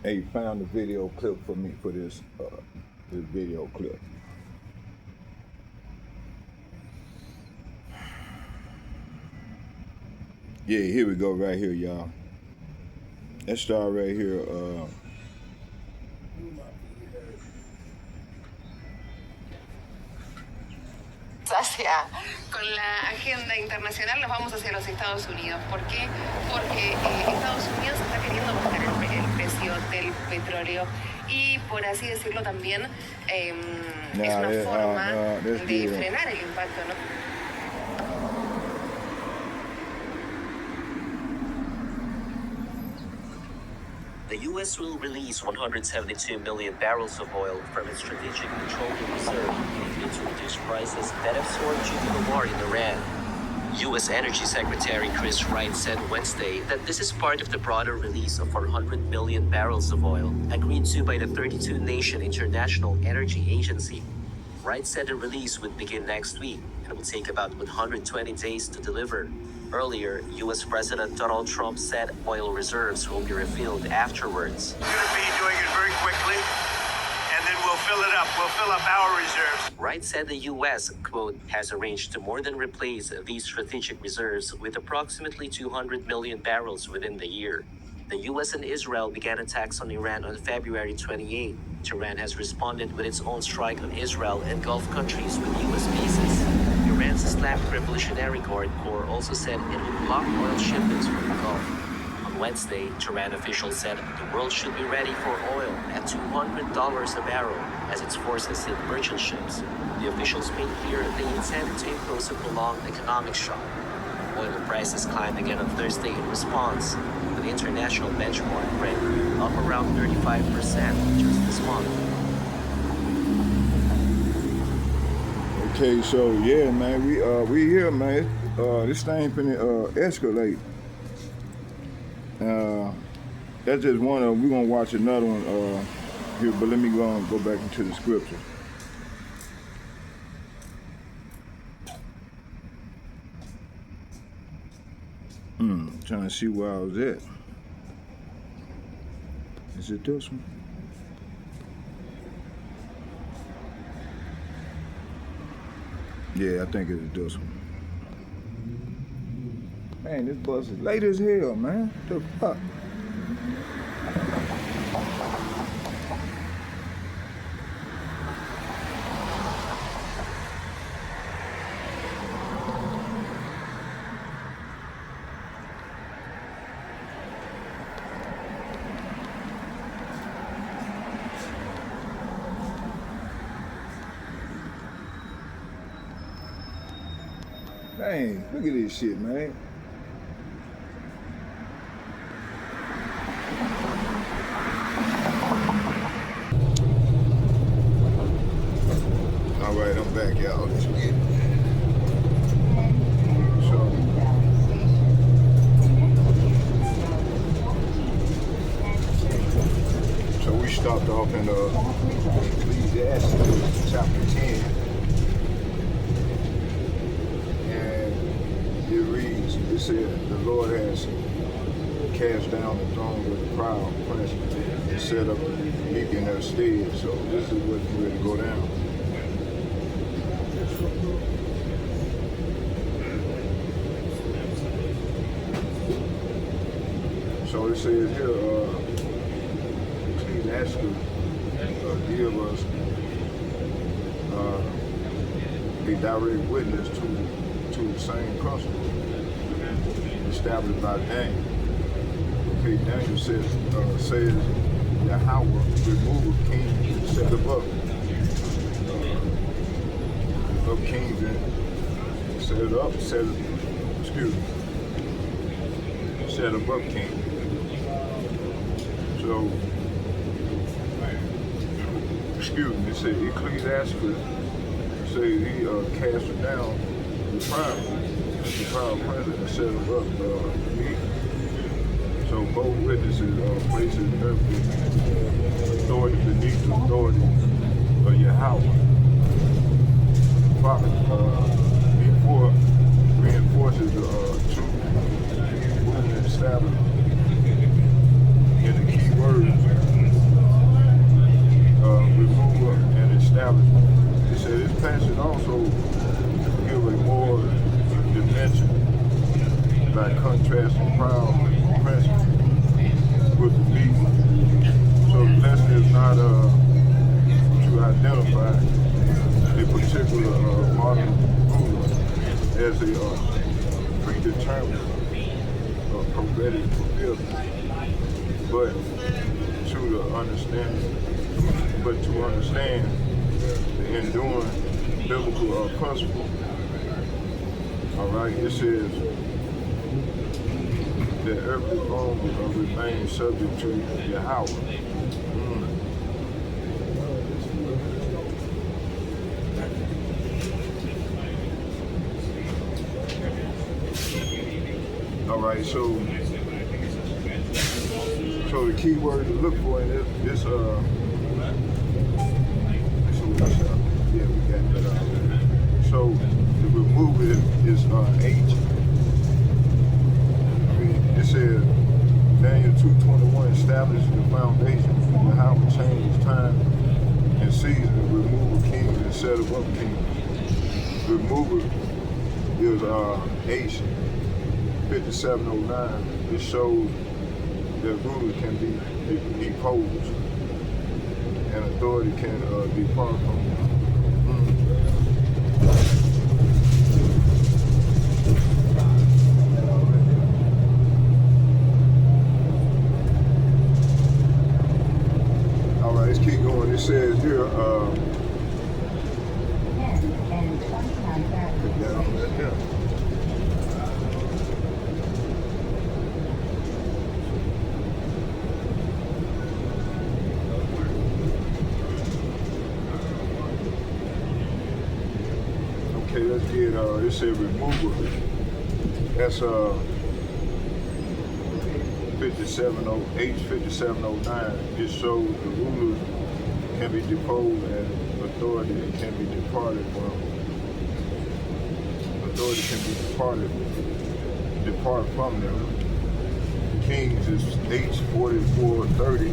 Hey, found the video clip for me for this video clip. Yeah, here we go right here, y'all. Let's start right here. Con la agenda internacional nos vamos hacia los Estados Unidos. ¿Por qué? Porque Estados Unidos está queriendo bajar el precio del petróleo y, por así decirlo, también es una forma de frenar el impacto, ¿no? The U.S. will release 172 million barrels of oil from its strategic petroleum reserve in a bid to reduce prices that have soared due to the war in Iran. U.S. Energy Secretary Chris Wright said Wednesday that this is part of the broader release of 400 million barrels of oil agreed to by the 32-nation International Energy Agency. Wright said the release would begin next week and will take about 120 days to deliver. Earlier, U.S. President Donald Trump said oil reserves will be refilled afterwards. We're going to be doing it very quickly, and then we'll fill it up. We'll fill up our reserves. Wright said the U.S., quote, has arranged to more than replace these strategic reserves with approximately 200 million barrels within the year. The U.S. and Israel began attacks on Iran on February 28. Tehran has responded with its own strike on Israel and Gulf countries with U.S. bases. Iran's Islamic Revolutionary Guard Corps also said it would block oil shipments from the Gulf. On Wednesday, Tehran officials said the world should be ready for oil at $200 a barrel as its forces hit merchant ships. The officials made clear they intend to impose a prolonged economic shock. Oil prices climbed again on Thursday in response, with the international benchmark Brent up around 35% just this month. Okay, so yeah, man, we here, man. This thing finna escalate. That's just one of. We're gonna watch another one here, but let me go back into the scripture. Trying to see where I was at. Is it this one? Yeah, I think it's this one. Man, this bus is late as hell, man. What the fuck? Dang, look at this shit, man. All right, I'm back, y'all. Let's get it. So stopped off in Ecclesiastes chapter 10, and it reads, it said, the Lord has cast down the throne of the proud prince and set up the meek in their stead. So this is what's ready to go down. So it says here, Ecclesiastes give us a direct witness to the same principle established by Daniel. Okay, Daniel says Yahweh remove a king and set him up kings and set him up king. So, it said Ecclesiastes say he cast down the proud president and set him up meek. So both witnesses places earthly authority beneath the authority of Yahweh. Prophet before reinforces the true movement established in the key words removal and establishment. It said this passage also give a more dimension by contrasting proud princes with the meek. So the lesson is not to identify a particular modern ruler as a predetermined prophetic fulfillment, but to understand the enduring biblical principle. All right, it says that earthly throne will remain subject to Yahweh. All right, so the key word to look for in this yeah, we got that already. So the remove it is H. It says Daniel 2:21 establishes the foundation for how to change time and season, remove kings and set up kings. Removal is H 5709. It shows that rulers can be deposed and authority can depart from them. All right, let's keep going. It says here, okay, let's get, it said removal. That's 5709. It shows the rulers can be deposed and authority can be departed from. Authority can be depart from them. Kings is H4430.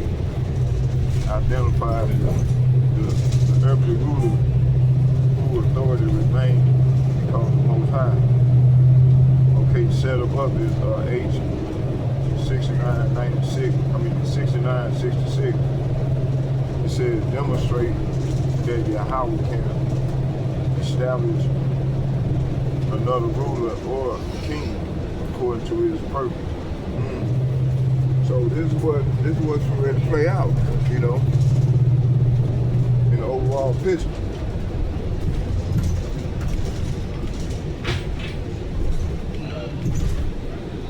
Identifies the earthly ruler whose authority remains because of the Most High. Okay, set up is H 6966. It says demonstrate that Yahweh can establish another ruler or king according to his purpose. So this is what's ready to play out, you know, in the overall picture.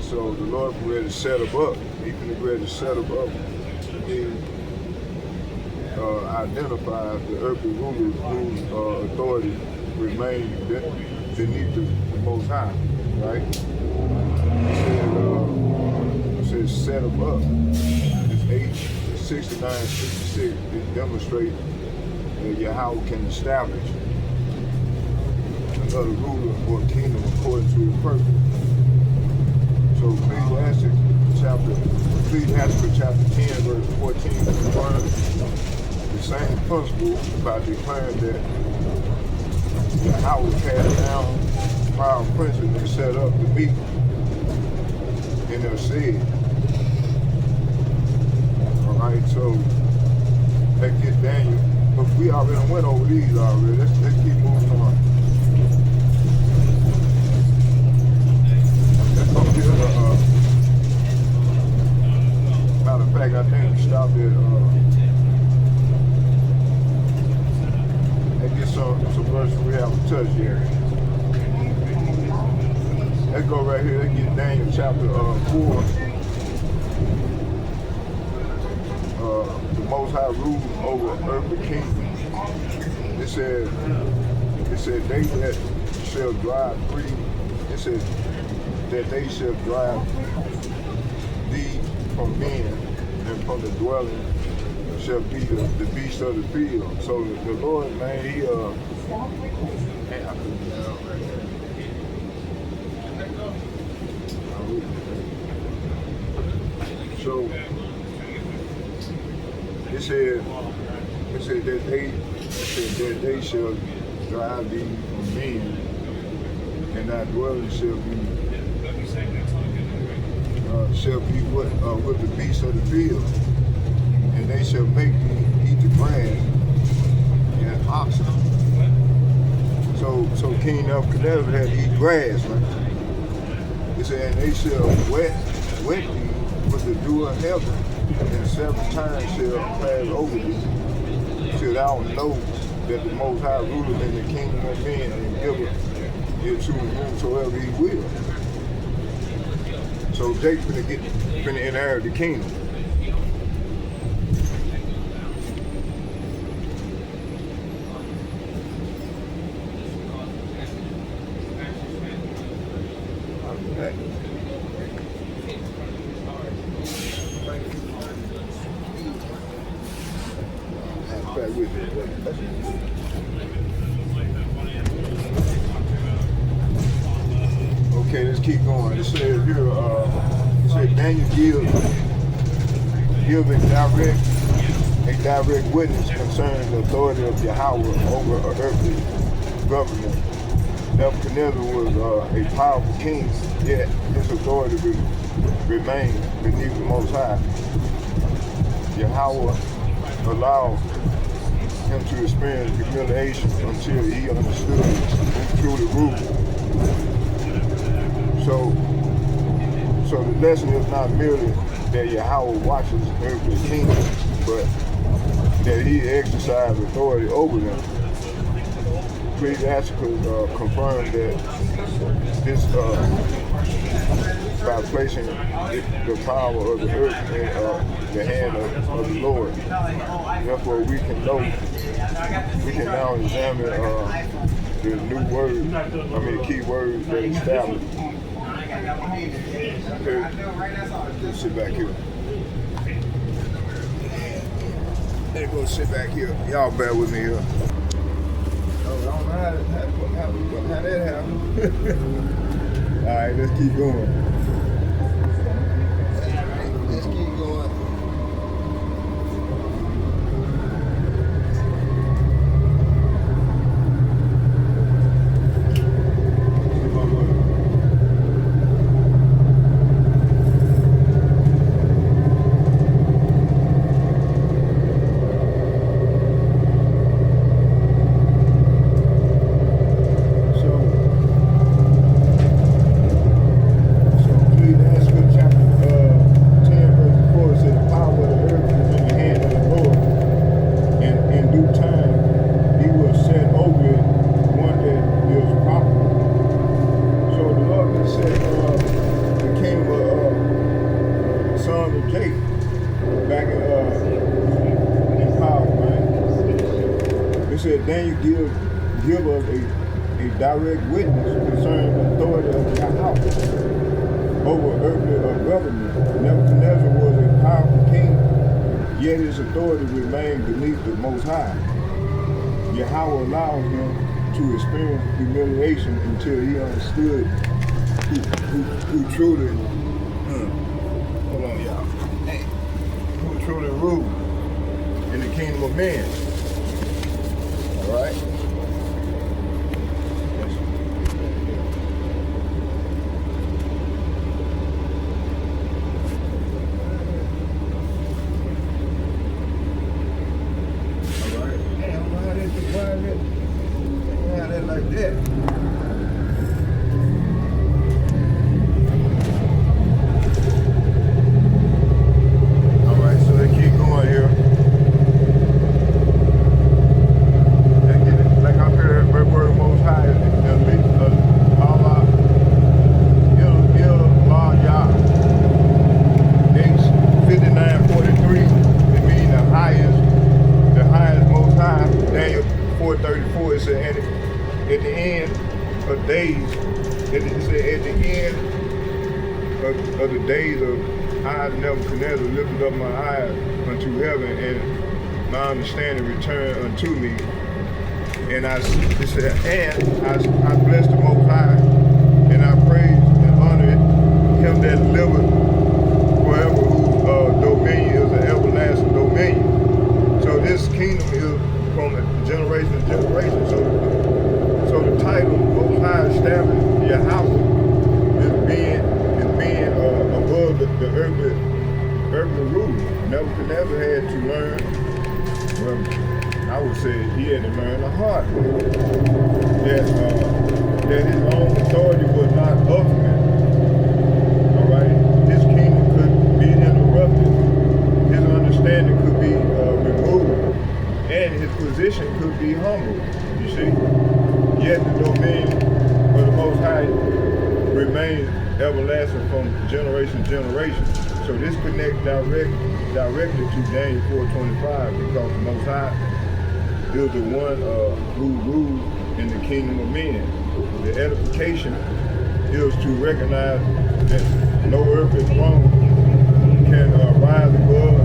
So the Lord was ready to set them up. He was ready to set them up. He identifies the earthly rulers whose authority remains beneath the Most High, right? It says set them up. It's 69:66, it demonstrates that Yahweh can establish another ruler or kingdom according to his purpose. So Ecclesiastes chapter 10, verse 14 confirms the same principle by declaring that Yahweh cast down proud princes and set up the meek in their seed. Alright, so let's get Daniel. But we already went over these already. Let's keep moving on. Let's go get matter of fact, I think we stopped at let's get some verses we haven't touched here. Let's go right here. Let's get Daniel chapter 4. The Most High rules over earthly kingdoms. It said they that shall drive free. It said that they shall drive thee from men, and from the dwelling shall be the beast of the field. So the Lord, man, he so it said that they shall drive thee from men, and thy dwelling shall be with the beasts of the field, and they shall make thee eat the grass and oxen. So King Nebuchadnezzar had to eat grass, right? It said, and they shall wet thee with the dew of heaven, and 7 times shall pass over thee, till thou know that the Most High ruleth in the kingdom of men, and giveth it to whomsoever he will. So they finna inherit the kingdom. Okay, let's keep going. It says here, it says Daniel give a direct witness concerning the authority of Yahweh over earthly government. Nebuchadnezzar was a powerful king, yet his authority remained beneath the Most High. Yahweh allowed him to experience humiliation until he understood who truly ruled. So the lesson is not merely that Yahweh watches earthly kingdoms, but that he exercises authority over them. Ecclesiastes confirmed that this by placing the power of the earth in the hand of the Lord. Therefore, we can now examine the new words, the key words that establish. Let's sit back here. Let's go sit back here. Y'all bear with me here. I don't know how that happened. All right, let's keep going. Let's keep going. Daniel give us a direct witness concerning the authority of Yahweh over earthly government. Nebuchadnezzar was a powerful king, yet his authority remained beneath the Most High. Yahweh allowed him to experience humiliation until he understood who truly, hold on y'all, who truly ruled in the kingdom of men. All right? Like that. All right, so they keep going here. And like I heard, the word Most High is Allah, Yah. H5943. It means the highest Most High. Daniel 4:34. It said, at the end of days, it said, at the end of the days of I Nebuchadnezzar lifted up my eyes unto heaven, and my understanding returned unto me. And it said, and I blessed the Most High, and I praised and honored him that liveth forever, whose dominion is an everlasting dominion. So this kingdom is from generation to generation. So the title Most High established Yahweh is being above the earthly ruler. Nebuchadnezzar had to learn, well, I would say he had to learn the hard way, that his own authority was not ultimate. All right, his kingdom could be interrupted, his understanding could be removed, and his position could be humbled. You see. Yet the dominion of the Most High remains everlasting from generation to generation. So this connects directly to Daniel 4:25, because the Most High is the one who rules in the kingdom of men. The edification is to recognize that no earthly throne can rise above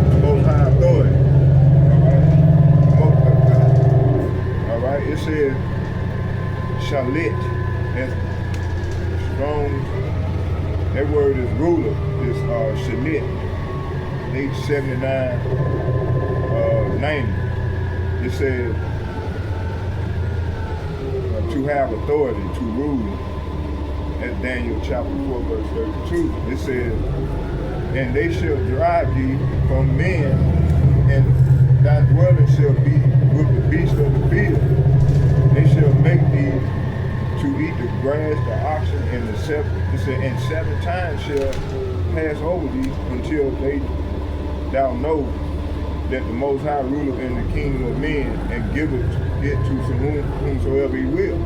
the Most High authority. It says shalit, and strong, that word is ruler, is shalit, H79, 90. It says to have authority, to rule. That's Daniel chapter 4, verse 32. It says, and they shall drive thee from men, and thy dwelling shall be with the beasts of the field. They shall make thee to eat the grass, the oxen, and the and 7 times shall pass over thee until thou know that the Most High ruleth in the kingdom of men, and giveth it to whomsoever he will.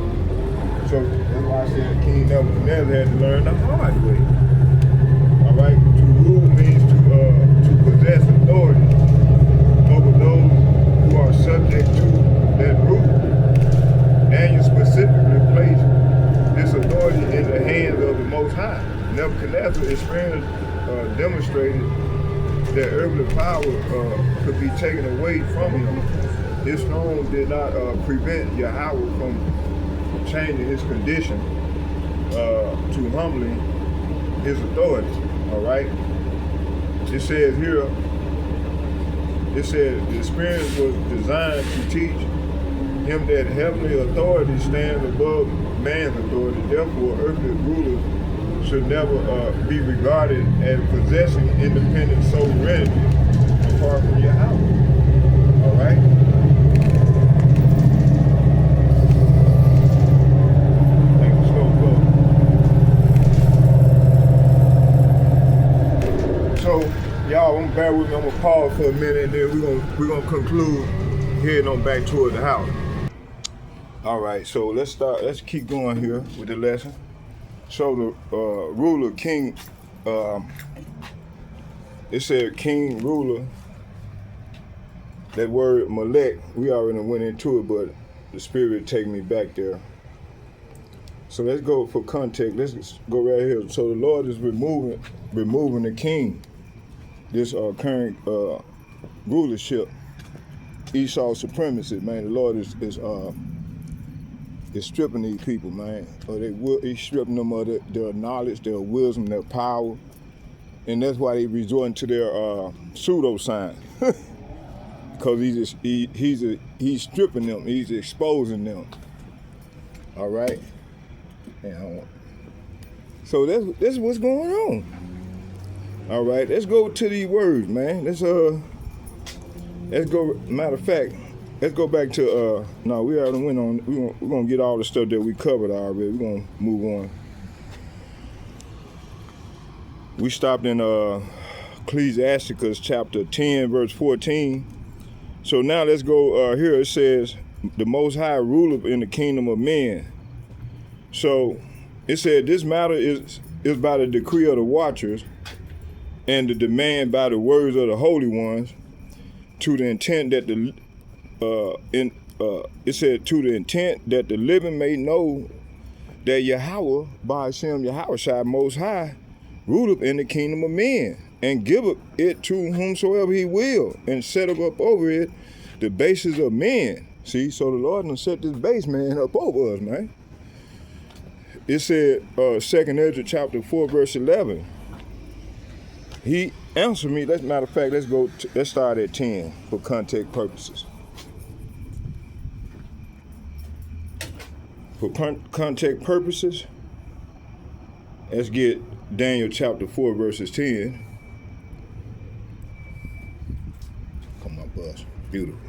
So that's why I said King Nebuchadnezzar had to learn the hard way. All right, to rule means to possess authority over those who are subject to that rule. Daniel specifically placed this authority in the hands of the Most High. Nebuchadnezzar's experience demonstrated that earthly power could be taken away from him. This throne did not prevent Yahweh from changing his condition to humbling his authority. All right. It says here, it says the experience was designed to teach him that heavenly authority stands above man's authority. Therefore, earthly rulers should never be regarded as possessing independent sovereignty apart from Yahweh. All right? Take a slow flow. So, y'all, I'm bear with me. I'm gonna pause for a minute, and then we're gonna conclude heading on back toward the house. All right, so let's keep going here with the lesson. So the ruler, king, it said king, ruler, that word Melech, we already went into it, but the spirit take me back there. So let's go for context, let's go right here. So the Lord is removing the king. this current rulership, Esau supremacy, man. The Lord is stripping these people, man. He's stripping them of their knowledge, their wisdom, their power, and that's why they resorting to their pseudoscience. Because he's stripping them, he's exposing them. All right. So that's what's going on. All right, let's go to these words, man. Let's go. Matter of fact, let's go back to no, we already went on. We're gonna get all the stuff that we covered already. We're gonna move on. We stopped in Ecclesiasticus chapter 10, verse 14. So now let's go here. It says, the Most High ruleth in the kingdom of men. So it said, this matter is by the decree of the watchers and the demand by the words of the holy ones, to the intent that it said, to the intent that the living may know that Yahweh, by Hashem Yahweh Most High, ruleth in the kingdom of men, and giveth it to whomsoever he will, and setteth up over it the bases of men. See, so the Lord done set this base, man, up over us, man. It said, 2nd Ezra chapter 4, verse 11. He answered me. Matter of fact, let's start at 10 for context purposes. For context purposes, let's get Daniel chapter 4, verses 10. Come on, bus. Beautiful.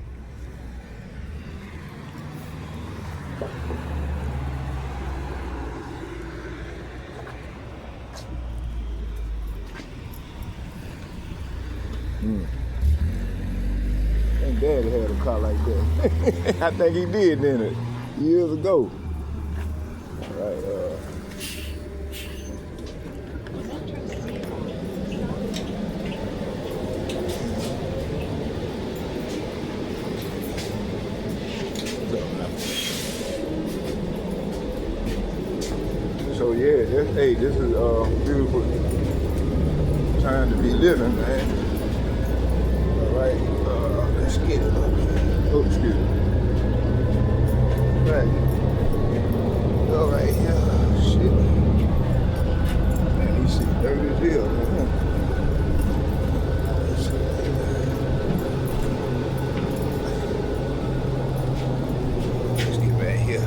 And Daddy had a car like that. I think he did, didn't it? Years ago. All right. So yeah, this is a beautiful time to be living, man. All right, let's get it. Oh, excuse me. Right. All right, yeah, shit. Man, you see, dirty as hell, man. Let's get back here.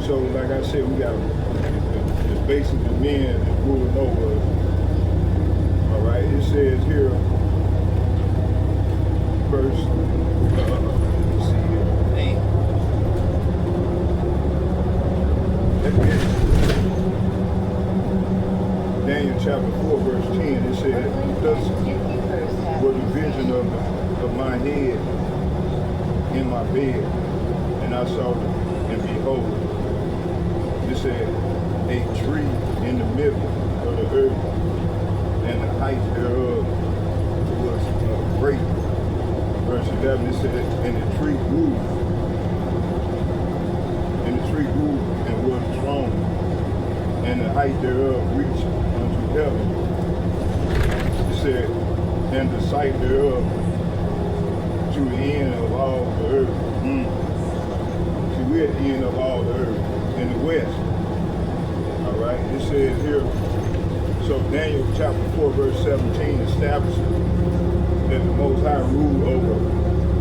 So, like I said, we got the basic of men ruling over us. All right, it says here, verse, let's see here, Daniel chapter 4, verse 10, it says, thus was the vision of my head in my bed, and I saw it, and behold, it said, a tree in the middle of the earth, and the height thereof was great. 11, it says, and the tree grew. And the tree grew and was strong, and the height thereof reached unto heaven. It said, and the sight thereof to the end of all the earth. See, we're at the end of all the earth in the west. All right, it says here, so Daniel chapter 4, verse 17 establishes that the Most High ruled over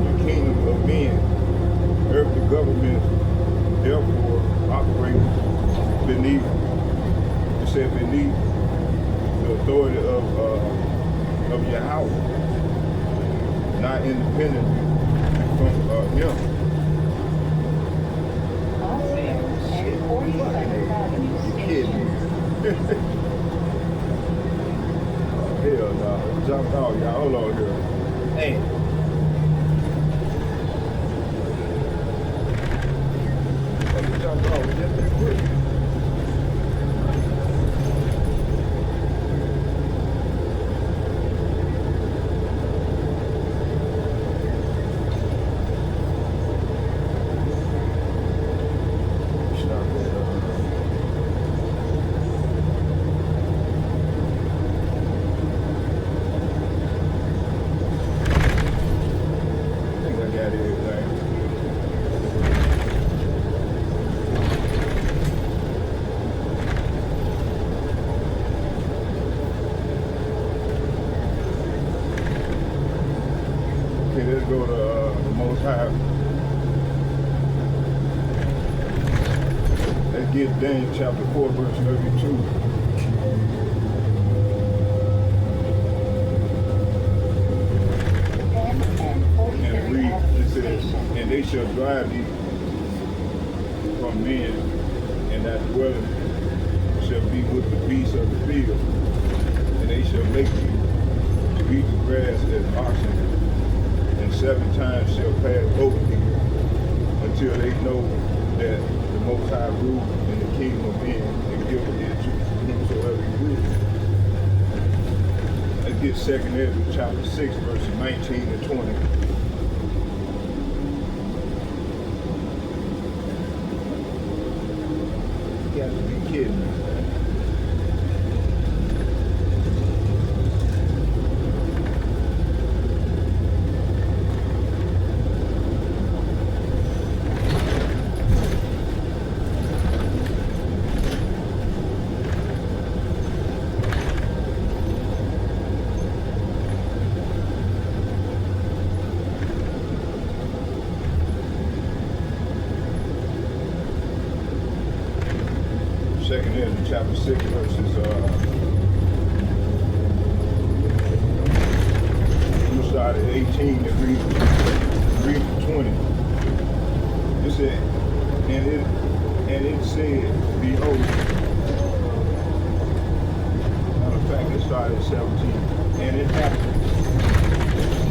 the kingdom of men. Earthly government, therefore, operates beneath, it said beneath the authority of Yahweh, not independent from him. You kidding me? Hell no. Jump out, y'all. Hold on here. Hey. Jump out. Just that quick. Let's go to the Most High. Let's get Daniel chapter 4, verse 32. And read, it says, and they shall drive thee from men, and that dwelling shall be with the beasts of the field, and they shall make thee to eat the grass as oxen, and 7 times shall pass over thee, until they know that the Most High rule in the kingdom of men, and give it to whomsoever he will. Let's get 2 Ezra chapter 6, verses 19 and 20. You got to be kidding me. Second Ezra chapter 6 verses we'll start at 18 and read to 20. It said, and it said, behold, matter of fact, it started at 17. And it happened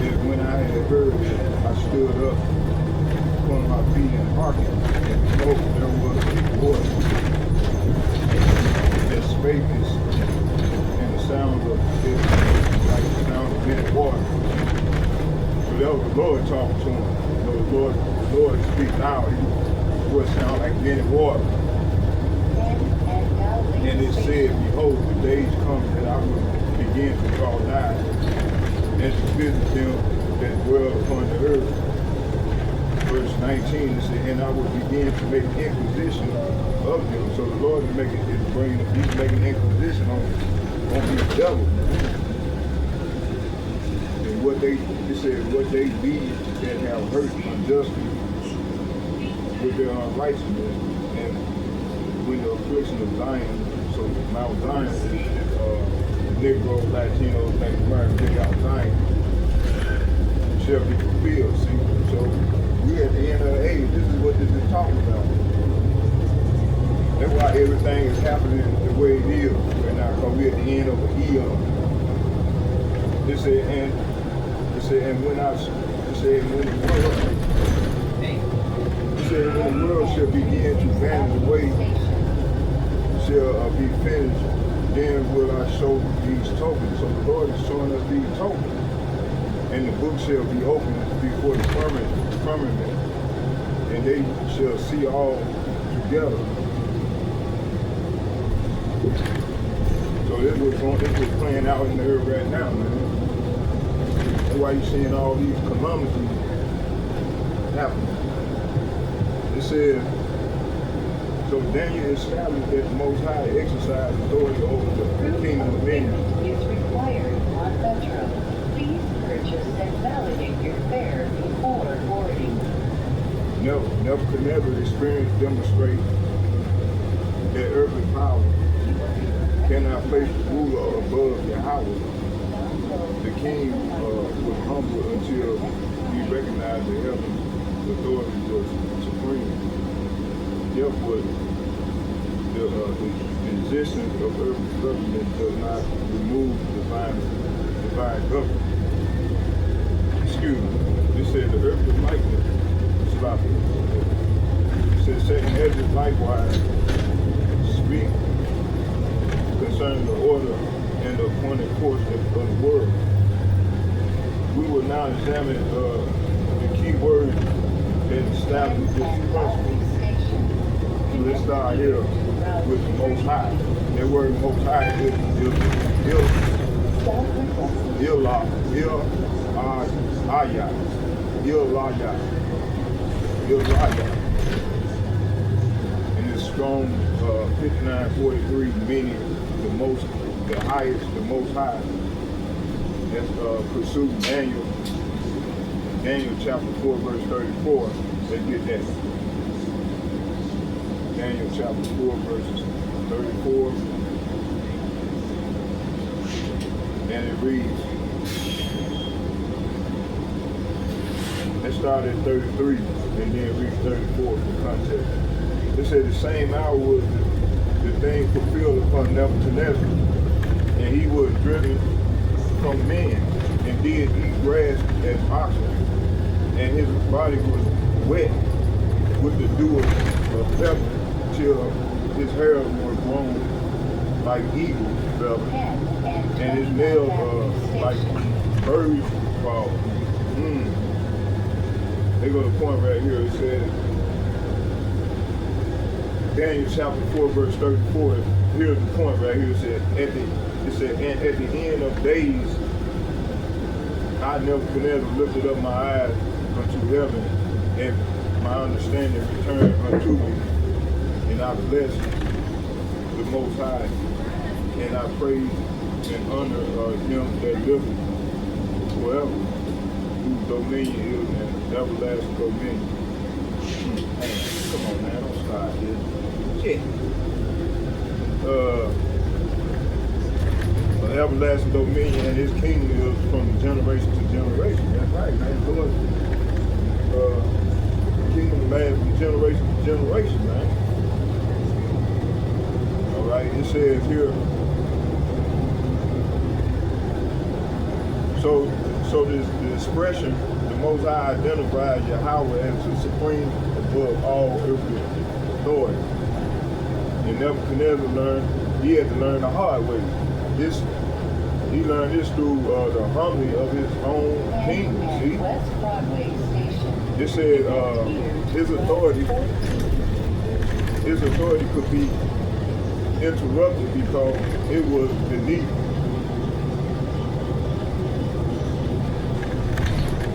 that when I had heard it, I stood up upon my feet and hearkened, and behold, there was a voice that spake this, and the sound of it like the sound of many waters. So that was the Lord talking to him. You know, the Lord speaks loud. His voice sound like many waters. And it said, behold, the days come that I will begin to draw nigh and to visit them that dwell upon the earth. Verse 19, it said, and I will begin to make inquisition of them. So the Lord is he's making inquisition on these devils. And what they, it said, what they lead that have hurt unjustly with their unrighteousness, and when the affliction of Zion, so Mount Zion is Negro, Latino, Native American, take out Zion, shall be fulfilled. See, so we're at the end of the age. This is what this is talking about. That's why everything is happening the way it is right now, because we're at the end of an eon. It said, and when the world shall begin to vanish away, shall be finished, then will I show these tokens. So the Lord is showing us these tokens. and the book shall be opened before the firmament, and they shall see all together. So this was playing out in the earth right now, man. That's why you're seeing all these calamities happening. It says, so Daniel established that the Most High exercised authority over the kingdom of men. Is required on Metro. Please purchase and validate your fare before boarding. Nebuchadnezzar experienced demonstrate that earthly power cannot place the ruler above Yahweh. The king was humble until he recognized that heaven's authority was supreme. Therefore, the existence of earthly government does not remove divine government. Excuse me. It said the earthly likeness. It says second Ezra likewise speak concerning the order and the appointed course of the world. We will now examine the key words that establish this principle. So let's start here with the Most High. That word Most High is and it's strong 5943, meaning the highest, the Most High. That's pursued Daniel chapter 4 verse 34. Let's get that. Daniel chapter 4 verses 34, and it reads. Let's start at 33 and then read 34 for context. It said the same hour was the thing fulfilled upon Nebuchadnezzar, and he was driven from men and did eat grass as oxen, and his body was wet with the dew of heaven till his hair was grown like eagle's feathers, and his nails like birds' claws. They go to the point right here. It says, Daniel chapter 4, verse 34. Here's the point right here. It said, and at the end of days, I Nebuchadnezzar lifted up my eyes unto heaven, and my understanding returned unto me, and I blessed the Most High, and I praise and honor him that liveth forever, whose dominion is an everlasting dominion. Hey, come on, man, don't start this. Shit. An everlasting dominion, and his kingdom is from generation to generation. That's right, man. Lord, kingdom lasts from generation to generation, man. All right, it says here. So the expression, the Most High identifies Yahweh as the supreme above all earthly authority. And Nebuchadnezzar he had to learn the hard way. He learned this through the harmony of his own kingdom. See? It said his authority could be interrupted because it was beneath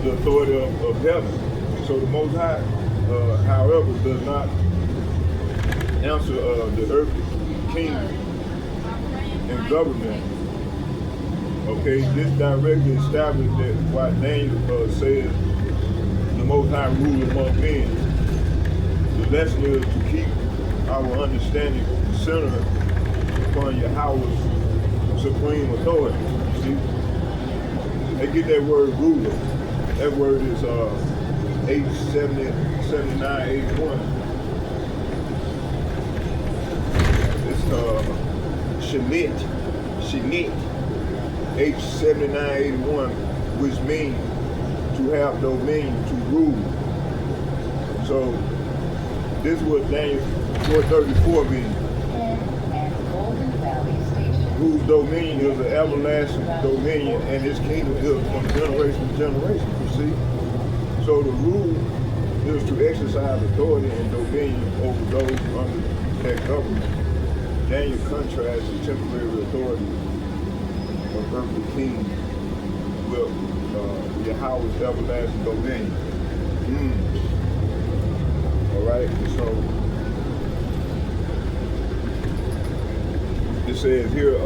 the authority of heaven. So the Most High, however, does not answer the earthly kingdom and government. Okay, this directly established that what Daniel says the Most High rule among men. The lesson is to keep our understanding centered upon Yahweh's supreme authority. See? They get that word ruler. That word is H7981. It's Shinit, H7981, which means to have dominion, to rule. So this is what Daniel 4:34 means. And Golden Valley Station. whose dominion is an everlasting dominion, and his kingdom is from generation to generation, you see? So the rule is to exercise authority and dominion over those under that government. Daniel contrasts the temporary authority of earthly kings with Yahweh's everlasting dominion. All right, so it says here,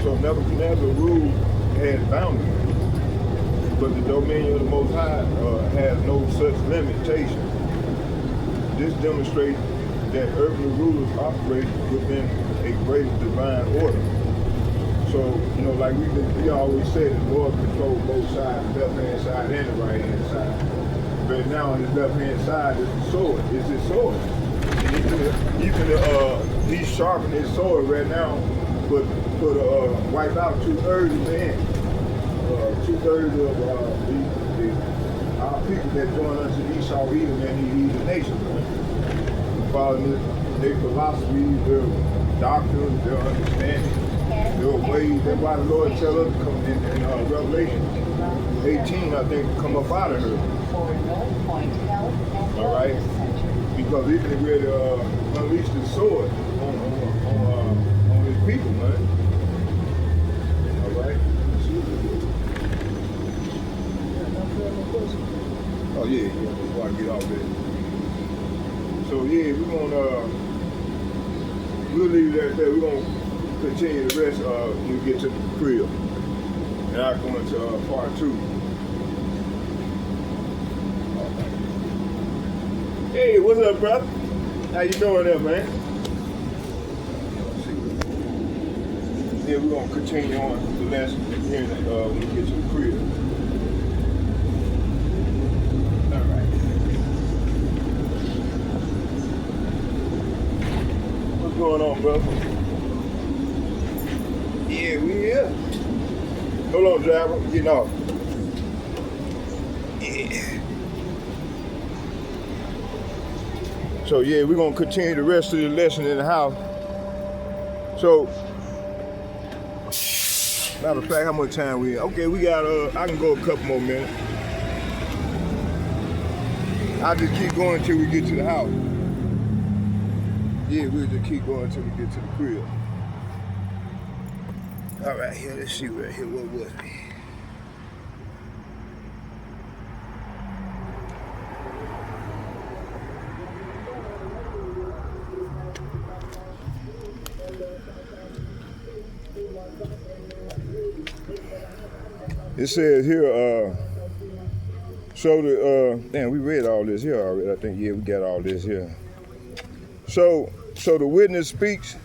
so Nebuchadnezzar rule had boundaries, but the dominion of the Most High has no such limitation. This demonstrates that earthly rulers operate within a greater divine order. So, you know, like we always say, the Lord controls both sides, the left-hand side and the right-hand side. But now on his left-hand side is the sword. It's his sword. He's sharpening his sword right now, but wipe out 2/3 of man. 2/3 of our people that join unto Esau, Edom, and the nation. Following their philosophy, their doctrine, their understanding, their ways. That's why the Lord tells us to come in Revelation 18, I think, come up out of her. All right? Because even if we're to unleash the sword on his people, man. All right? Oh, yeah, before I get off there. So, yeah, we'll leave that there. We're going to continue the rest when we get to the crib. And I'll go into part 2. Hey, what's up, brother? How you doing there, man? Yeah, we're going to continue on the lesson here when we get to the crib. All right. What's going on, brother? Yeah, we here. Hold on, driver. I'm getting off. Yeah. So yeah, we're gonna continue the rest of the lesson in the house. So, matter of fact, how much time we in? Okay, we got I can go a couple more minutes. I'll just keep going until we get to the house. Yeah, we'll just keep going until we get to the crib. All right, here, let's see right here, what was we? It says here, so damn, we read all this here already. I think, yeah, we got all this here. So the witness speaks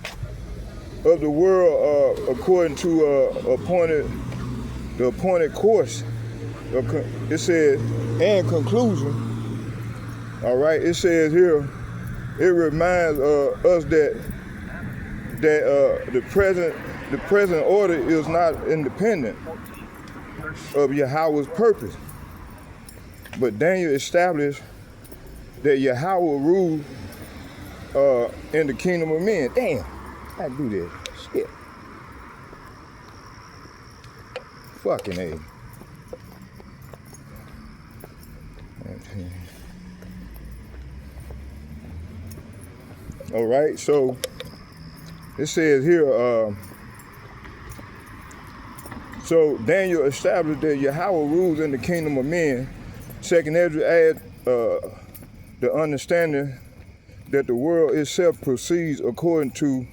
of the world according to the appointed course. It says, and conclusion. All right, it says here, it reminds us that the present order is not independent of Yahweh's purpose, but Daniel established that Yahweh ruled in the kingdom of men. Damn, I do this shit. Fucking A. All right, so it says here. So Daniel established that Yahweh rules in the kingdom of men. Second Ezra add the understanding that the world itself proceeds according to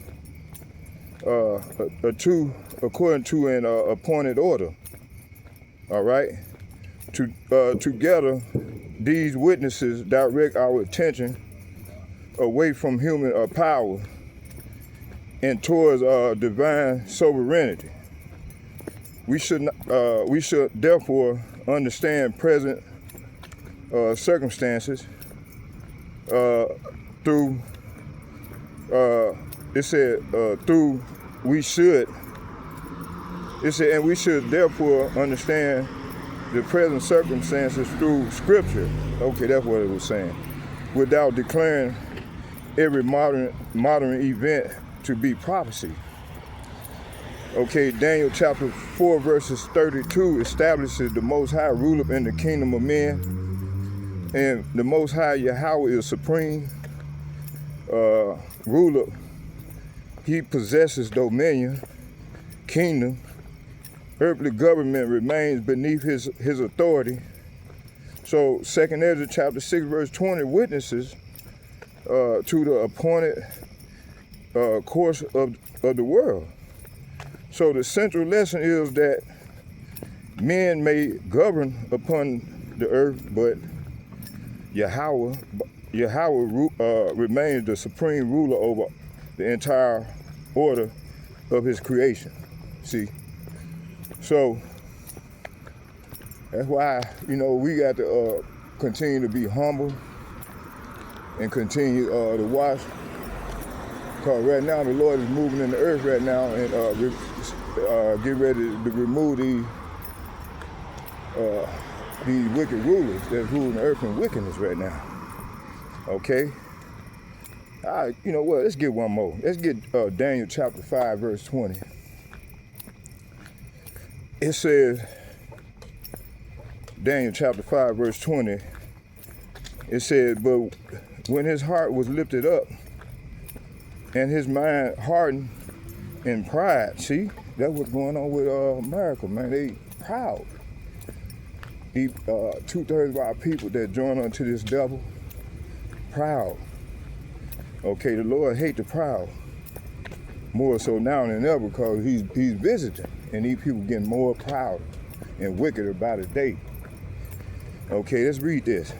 an appointed order. All right. Together, these witnesses direct our attention away from human power and towards divine sovereignty. We should therefore understand present circumstances through. It said through. We should. It said, and we should therefore understand the present circumstances through scripture. Okay, that's what it was saying. Without declaring every modern event to be prophecy. Okay, Daniel chapter 4 verses 32 establishes the Most High ruler in the kingdom of men, and the Most High Yahweh is supreme ruler. He possesses dominion, kingdom. Earthly government remains beneath his authority. So 2nd Ezra chapter 6 verse 20 witnesses to the appointed course of the world. So the central lesson is that men may govern upon the earth, but Yahweh remains the supreme ruler over the entire order of his creation. See? So that's why, we got to continue to be humble and continue to watch. Because right now the Lord is moving in the earth right now and get ready to remove these wicked rulers that's ruling the earth in wickedness right now. Okay? All right, you know what? Let's get one more. Let's get Daniel chapter 5 verse 20. It says, Daniel chapter 5 verse 20, it says, but when his heart was lifted up and his mind hardened in pride, see, that's what's going on with America, man. They proud. 2/3 of our people that join unto this devil, proud. Okay, the Lord hate the proud more so now than ever because he's visiting, and these people getting more proud and wickeder by the day. Okay, let's read this.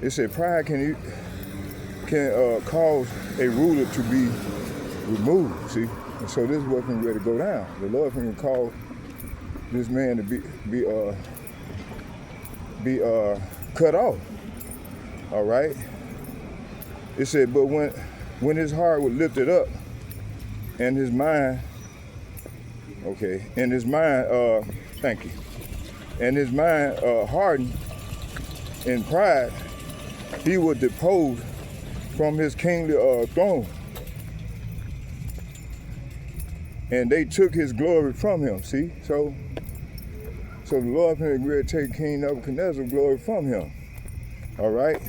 It said pride can cause a ruler to be removed. See, and so this is what's ready to go down. The Lord can cause this man to be cut off. All right. It said, but when his heart was lifted up, and his mind, and his mind, thank you, and his mind hardened in pride, he was deposed from his kingly throne. And they took his glory from him, see? So the Lord can agree to take King Nebuchadnezzar's glory from him. All right?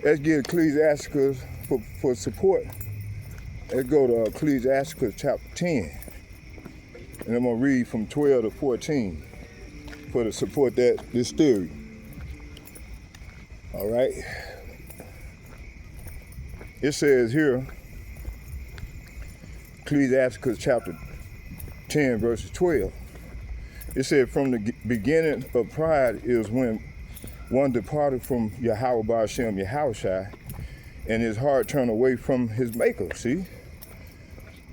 Let's get Ecclesiasticus for support. Let's go to Ecclesiasticus chapter 10. And I'm going to read from 12 to 14 to support this theory. All right? It says here, Ecclesiasticus chapter 10, verses 12. It said, from the beginning of pride is when one departed from Yahweh Ba'ashem Yahushai, and his heart turned away from his maker, see?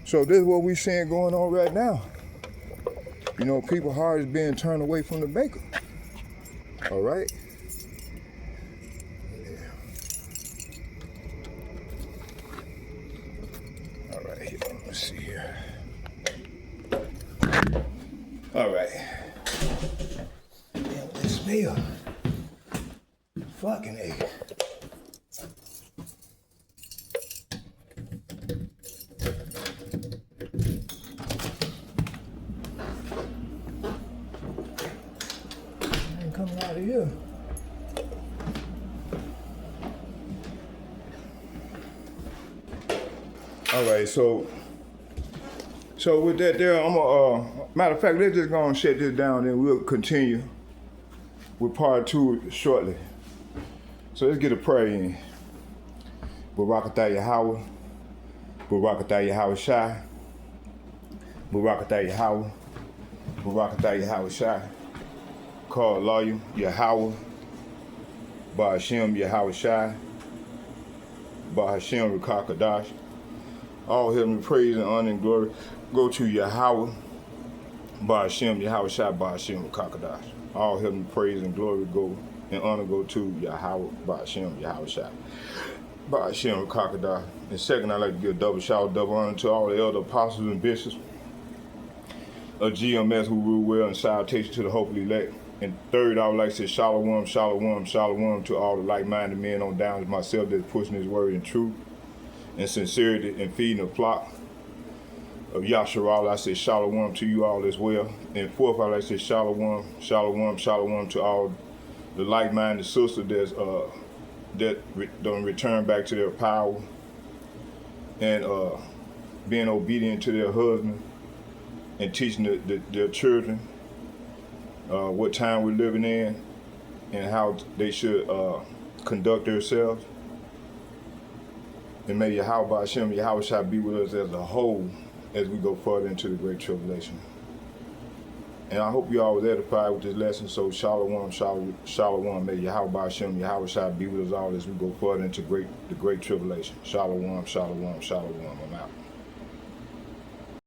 So this is what we're seeing going on right now. People's heart is being turned away from the maker. All right? All right, here, let's see here. All right. Damn, what smell? Fucking A. Ain't coming out of here. All right, so with that there, I'm matter of fact, let's just go and shut this down and we'll continue with part 2 shortly. So let's get a prayer in. Barakatah Yahweh, Barakatah Yahweh Shai, Barakatah Yahweh, Barakatah Yahweh Shai, call lawyer Yahweh, Ba'ashem Yahweh Shai, Ba'ashem Rukakadash. All heavenly praise and honor and glory go to Yahweh, Ba'ashem Yahweh Shai, Ba'ashem Rukakadash. All heavenly praise and glory go and honor go to Yahweh, Ba'ashem Yahweh Shai, Ba'ashem Rukakadash. And second, I'd like to give a double shout, double honor to all the elder apostles and bishops a GMS who rule well, and salutation to the hopefully elect. And third, I would like to say shalom, shalom, shalom to all the like-minded men on down as myself that's pushing his word in truth and sincerity and feeding the flock of Yasharal. I say shalom to you all as well. And fourth, I like to say shalom, shalom, shalom to all the like-minded sisters that don't return back to their power and being obedient to their husband and teaching their children what time we're living in and how they should conduct themselves. And may Yahweh Hashem, Yahweh shall be with us as a whole as we go further into the Great Tribulation. And I hope you all was edified with this lesson. So shalom, shalom. May Yahweh Hashem, Yahweh shall be with us all as we go further into the Great Tribulation. Shalom, shalom, shalom. I'm out.